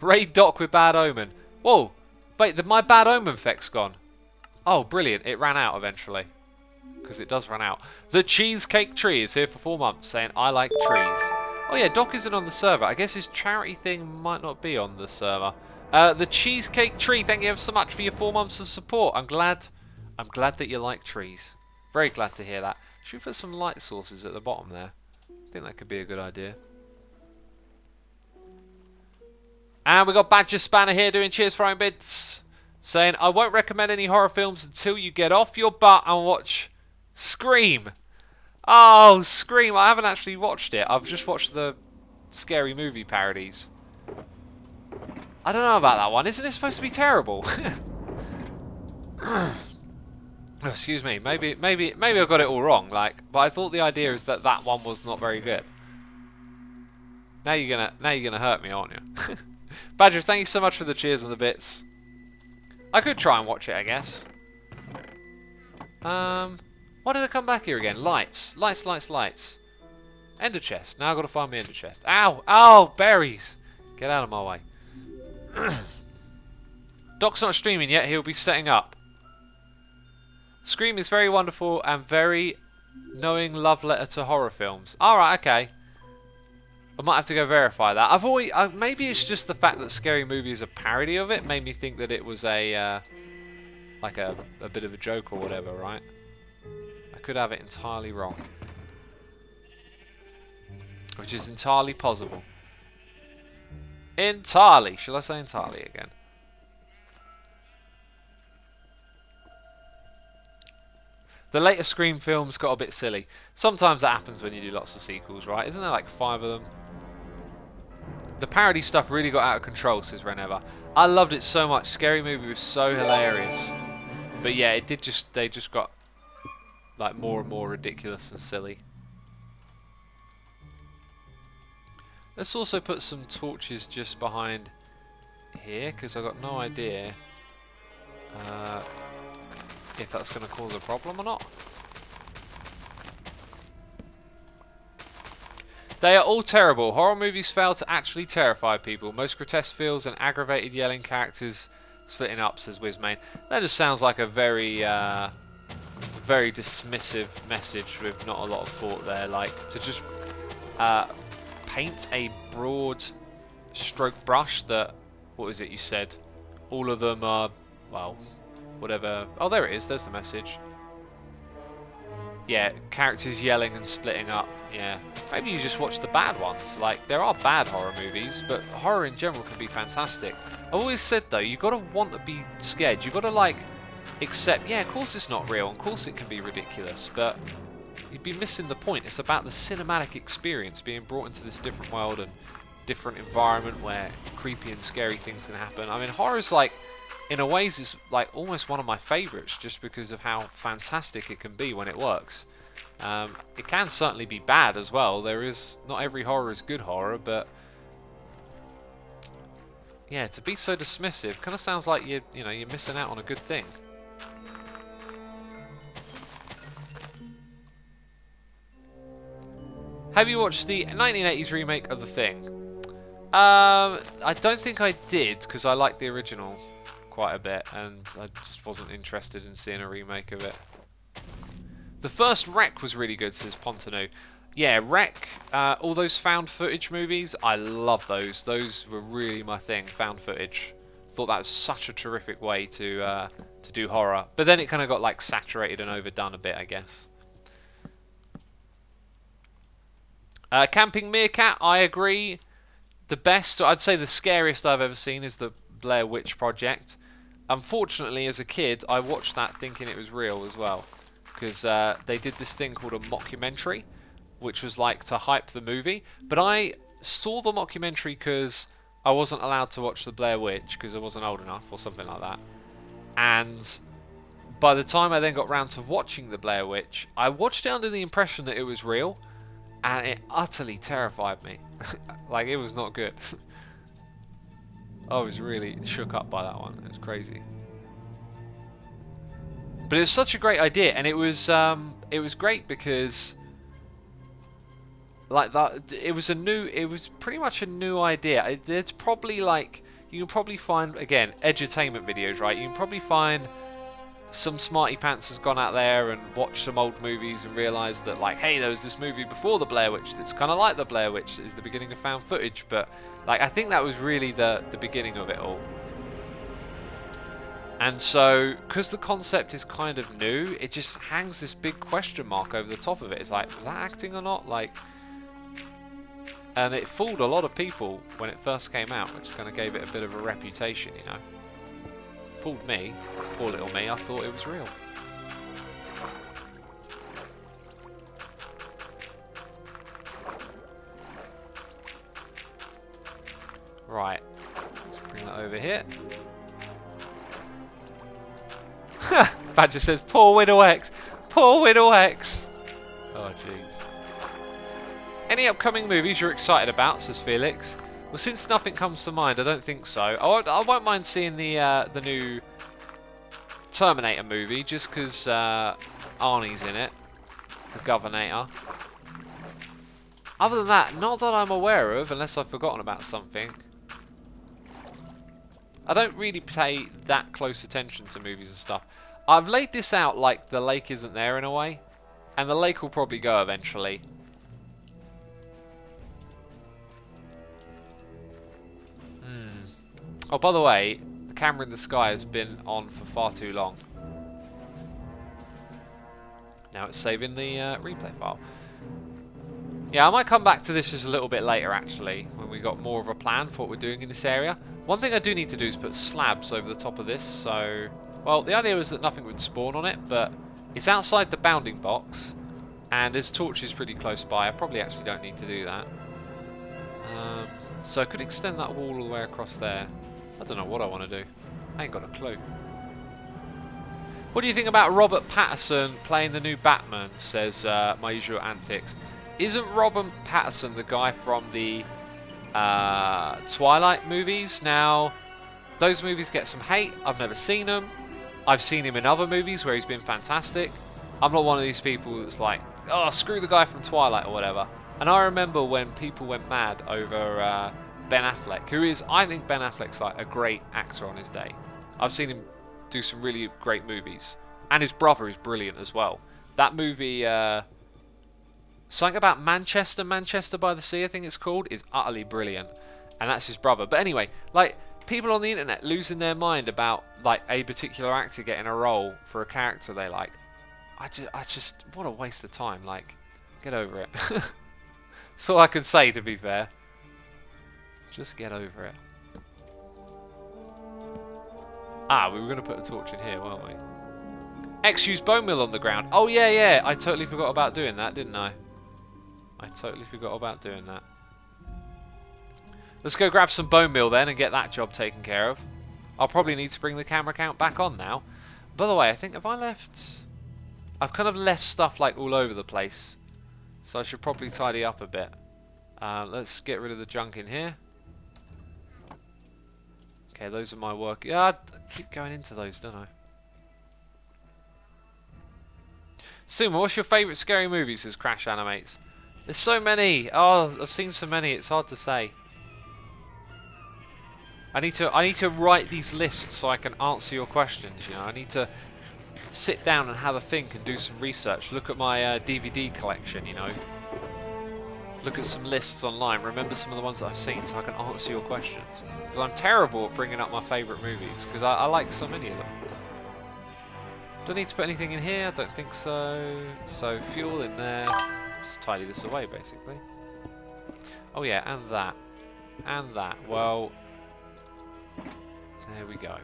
Raid Doc with Bad Omen. Whoa, wait, my Bad Omen effect's gone. Oh, brilliant. It ran out eventually. Because it does run out. The Cheesecake Tree is here for 4 months saying, I like trees. Oh yeah, Doc isn't on the server. I guess his charity thing might not be on the server. The Cheesecake Tree, thank you ever so much for your 4 months of support. I'm glad that you like trees. Very glad to hear that. Should we put some light sources at the bottom there? I think that could be a good idea. And we got Badger Spanner here doing cheers for own bits. Saying, I won't recommend any horror films until you get off your butt and watch Scream. Oh, Scream. I haven't actually watched it. I've just watched the scary movie parodies. I don't know about that one. Isn't it supposed to be terrible? Oh, excuse me. Maybe I got it all wrong. But I thought the idea is that that one was not very good. Now you're gonna hurt me, aren't you? Badger, thank you so much for the cheers and the bits. I could try and watch it, I guess. Why did I come back here again? Lights. Ender chest. Now I've got to find my ender chest. Ow! Oh, berries! Get out of my way. Doc's not streaming yet. He'll be setting up. Scream is very wonderful and very knowing love letter to horror films. Alright, okay. I might have to go verify that. Maybe it's just the fact that Scary Movie is a parody of it made me think that it was a bit of a joke or whatever, right? I could have it entirely wrong. Which is entirely possible. Entirely. Shall I say entirely again? The later Scream films got a bit silly. Sometimes that happens when you do lots of sequels, right? Isn't there like 5 of them? The parody stuff really got out of control, says Reneva. I loved it so much. Scary Movie was so hilarious. But yeah, they just got like more and more ridiculous and silly. Let's also put some torches just behind here, because I've got no idea if that's going to cause a problem or not. They are all terrible. Horror movies fail to actually terrify people. Most grotesque feels and aggravated yelling characters splitting up, says Wizmain. That just sounds like a very dismissive message with not a lot of thought there. Like, to just paint a broad stroke brush that, what is it you said? All of them are, well, whatever. Oh, there it is. There's the message. Yeah, characters yelling and splitting up. Yeah, maybe you just watch the bad ones. Like, there are bad horror movies, but horror in general can be fantastic. I've always said, though, you got to want to be scared. You got to, like, accept, yeah, of course it's not real. Of course it can be ridiculous, but you'd be missing the point. It's about the cinematic experience, being brought into this different world and different environment where creepy and scary things can happen. I mean, horror's like, in a ways, is like almost one of my favourites just because of how fantastic it can be when it works. It can certainly be bad as well. Not every horror is good horror, but yeah, to be so dismissive kind of sounds like you're missing out on a good thing. Have you watched the 1980s remake of The Thing? I don't think I did, because I liked the original quite a bit, and I just wasn't interested in seeing a remake of it. The first Wreck was really good, says Pontanu. Yeah, Wreck, all those found footage movies, I love those. Those were really my thing, found footage. Thought that was such a terrific way to do horror. But then it kind of got like saturated and overdone a bit, I guess. Camping Meerkat, I agree. The best, I'd say the scariest I've ever seen is the Blair Witch Project. Unfortunately, as a kid, I watched that thinking it was real as well. because they did this thing called a mockumentary, which was like to hype the movie. But I saw the mockumentary because I wasn't allowed to watch the Blair Witch because I wasn't old enough or something like that. And by the time I then got round to watching the Blair Witch, I watched it under the impression that it was real, and it utterly terrified me. Like, it was not good. I was really shook up by that one. It was crazy. But it was such a great idea, and it was great because like that, it was pretty much a new idea. It's probably like, you can probably find, again, edutainment videos, right? You can probably find some smarty pants has gone out there and watched some old movies and realised that, like, hey, there was this movie before the Blair Witch that's kind of like the Blair Witch, is the beginning of found footage. But like, I think that was really the beginning of it all. And so, because the concept is kind of new, it just hangs this big question mark over the top of it. It's like, was that acting or not? Like, and it fooled a lot of people when it first came out, which kind of gave it a bit of a reputation, you know. Fooled me, poor little me. I thought it was real. Right, let's bring that over here. Badger says, "Poor Widow X, poor Widow X." Oh jeez. Any upcoming movies you're excited about? Says Felix. Well, since nothing comes to mind, I don't think so. I won't mind seeing the new Terminator movie, just because Arnie's in it, the Governator. Other than that, not that I'm aware of, unless I've forgotten about something. I don't really pay that close attention to movies and stuff. I've laid this out like the lake isn't there in a way, and the lake will probably go eventually. Oh, by the way, the camera in the sky has been on for far too long. Now it's saving the replay file. Yeah, I might come back to this just a little bit later, actually, when we got more of a plan for what we're doing in this area. One thing I do need to do is put slabs over the top of this, so... Well, the idea was that nothing would spawn on it, but it's outside the bounding box, and there's torches pretty close by. I probably actually don't need to do that. So I could extend that wall all the way across there. I don't know what I want to do. I ain't got a clue. What do you think about Robert Pattinson playing the new Batman, says My Usual Antics. Isn't Robert Pattinson the guy from the Twilight movies? Now, those movies get some hate. I've never seen them. I've seen him in other movies where he's been fantastic. I'm not one of these people that's like, oh, screw the guy from Twilight or whatever. And I remember when people went mad over Ben Affleck, who is, I think Ben Affleck's like a great actor on his day. I've seen him do some really great movies. And his brother is brilliant as well. That movie, something about Manchester by the Sea, I think it's called, is utterly brilliant. And that's his brother. But anyway, like, people on the internet losing their mind about like a particular actor getting a role for a character they like. I just, what a waste of time. Like, get over it. That's all I can say, to be fair. Just get over it. Ah, we were going to put a torch in here, weren't we? X used bone meal on the ground. Oh, yeah, yeah. I totally forgot about doing that, didn't I? I totally forgot about doing that. Let's go grab some bone meal then and get that job taken care of. I'll probably need to bring the camera count back on now. By the way, I think, have I left... I've kind of left stuff like all over the place. So I should probably tidy up a bit. Let's get rid of the junk in here. Okay, those are my work. Yeah, I keep going into those, don't I? Suma, what's your favourite scary movie, says Crash Animates? There's so many. Oh, I've seen so many, it's hard to say. I need to write these lists so I can answer your questions, you know. I need to sit down and have a think and do some research. Look at my DVD collection, you know. Look at some lists online. Remember some of the ones that I've seen so I can answer your questions. Because I'm terrible at bringing up my favourite movies. Because I like so many of them. Do I need to put anything in here? I don't think so. So fuel in there. Just tidy this away basically. Oh yeah, and that. And that. Well, there we go.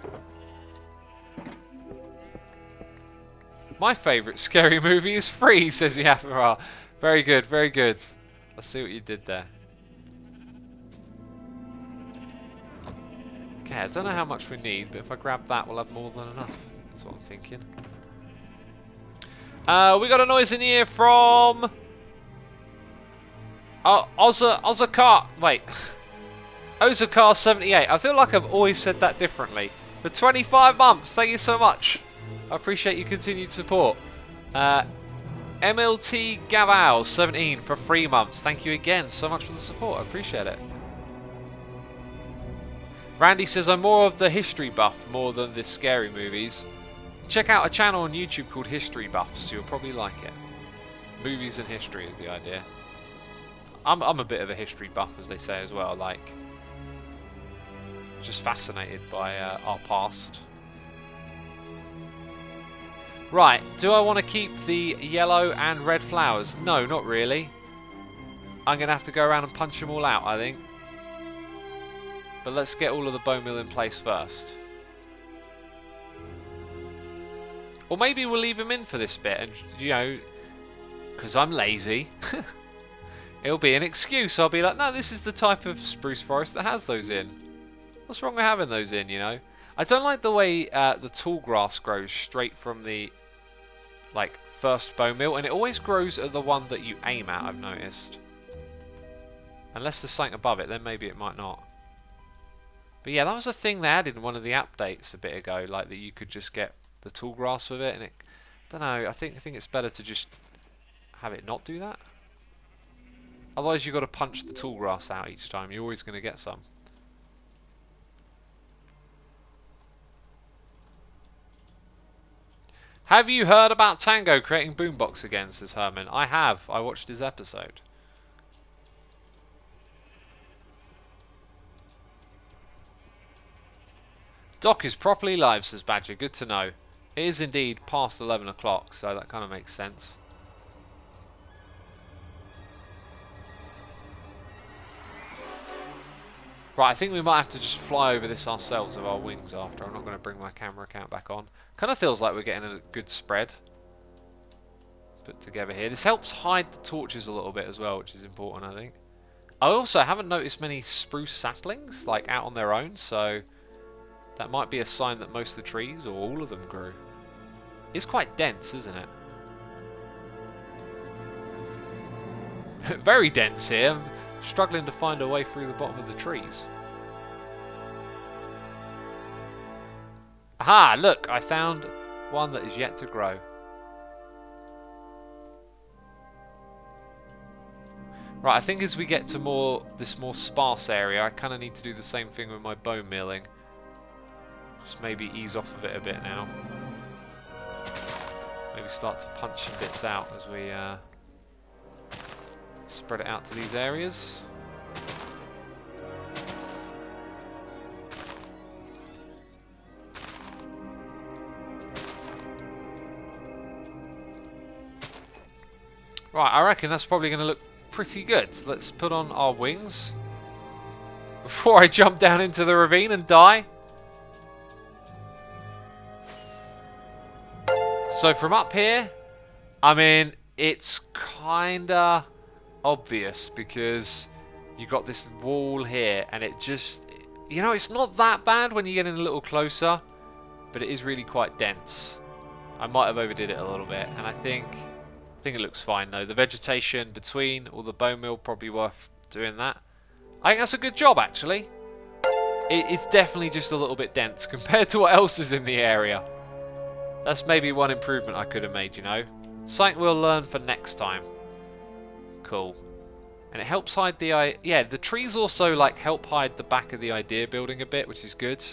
My favourite scary movie is Free, says Yafara. Very good, very good. Let's see what you did there. Okay, I don't know how much we need, but if I grab that, we'll have more than enough. That's what I'm thinking. We got a noise in here from... Ozakar. Wait. Ozakar78. I feel like I've always said that differently. For 25 months, thank you so much. I appreciate your continued support. MLT Gavao 17 for 3 months. Thank you again so much for the support. I appreciate it. Randy says I'm more of the history buff more than the scary movies. Check out a channel on YouTube called History Buffs. You'll probably like it. Movies and history is the idea. I'm a bit of a history buff, as they say as well. Like, just fascinated by our past. Right, do I want to keep the yellow and red flowers? No, not really. I'm going to have to go around and punch them all out, I think. But let's get all of the bone meal in place first. Or maybe we'll leave them in for this bit and, you know, because I'm lazy. It'll be an excuse. I'll be like, no, this is the type of spruce forest that has those in. What's wrong with having those in, you know? I don't like the way the tall grass grows straight from the first bone meal, and it always grows at the one that you aim at, I've noticed. Unless there's something above it, then maybe it might not. But yeah, that was a thing they added in one of the updates a bit ago, like that you could just get the tall grass with it, and it, I don't know, I think it's better to just have it not do that. Otherwise you've got to punch the tall grass out each time, you're always going to get some. Have you heard about Tango creating Boombox again, says Herman. I have. I watched his episode. Doc is properly live, says Badger. Good to know. It is indeed past 11 o'clock, so that kind of makes sense. Right, I think we might have to just fly over this ourselves with our wings after. I'm not going to bring my camera account back on. Kind of feels like we're getting a good spread put together here. This helps hide the torches a little bit as well, which is important, I think. I also haven't noticed many spruce saplings like out on their own, so that might be a sign that most of the trees, or all of them, grew. It's quite dense, isn't it? Very dense here. I'm struggling to find a way through the bottom of the trees. Aha! Look, I found one that is yet to grow. Right, I think as we get to this more sparse area, I kind of need to do the same thing with my bone mealing. Just maybe ease off of it a bit now. Maybe start to punch some bits out as we spread it out to these areas. Right, I reckon that's probably going to look pretty good. Let's put on our wings before I jump down into the ravine and die. So from up here, I mean, it's kinda obvious because you got this wall here and it just, you know, it's not that bad when you get in a little closer, but it is really quite dense. I might have overdid it a little bit, and I think it looks fine though. The vegetation between all the bone meal, probably worth doing that. I think that's a good job actually. It's definitely just a little bit dense compared to what else is in the area. That's maybe one improvement I could have made, you know. Something we'll learn for next time. Cool. And it helps hide the... yeah, the trees also like help hide the back of the idea building a bit, which is good.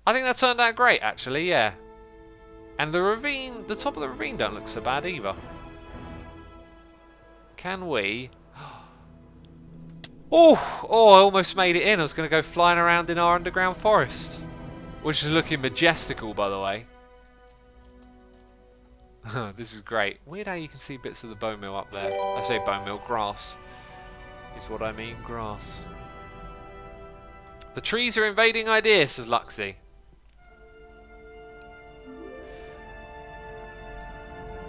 I think that turned out great, actually, yeah. And the ravine, the top of the ravine don't look so bad either. Can we... oh, I almost made it in. I was going to go flying around in our underground forest. Which is looking majestical, by the way. This is great. Weird how you can see bits of the bone meal up there. I say bone meal, grass. Is what I mean, grass. The trees are invading ideas, says Luxy.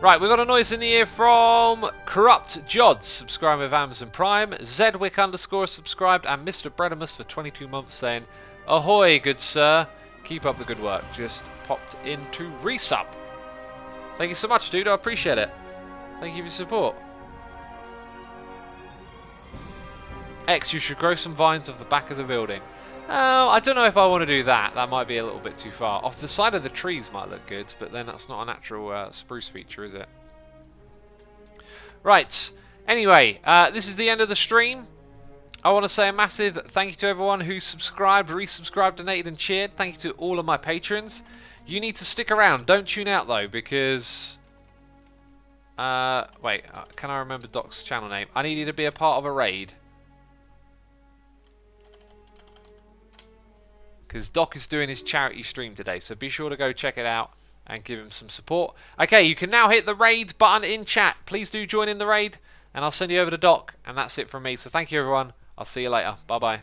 Right, we got a noise in the ear from Corrupt Jods, subscribing with Amazon Prime, Zedwick _ subscribed, and Mr. Bredimus for 22 months saying, ahoy, good sir. Keep up the good work. Just popped into resub. Thank you so much, dude. I appreciate it. Thank you for your support. X, you should grow some vines off the back of the building. Oh, I don't know if I want to do that. That might be a little bit too far. Off the side of the trees might look good, but then that's not a natural spruce feature, is it? Right. Anyway, this is the end of the stream. I want to say a massive thank you to everyone who subscribed, resubscribed, donated, and cheered. Thank you to all of my patrons. You need to stick around. Don't tune out, though, because... wait, can I remember Doc's channel name? I need you to be a part of a raid. Because Doc is doing his charity stream today, so be sure to go check it out and give him some support. Okay, you can now hit the raid button in chat. Please do join in the raid, and I'll send you over to Doc, and that's it from me. So thank you, everyone. I'll see you later. Bye-bye.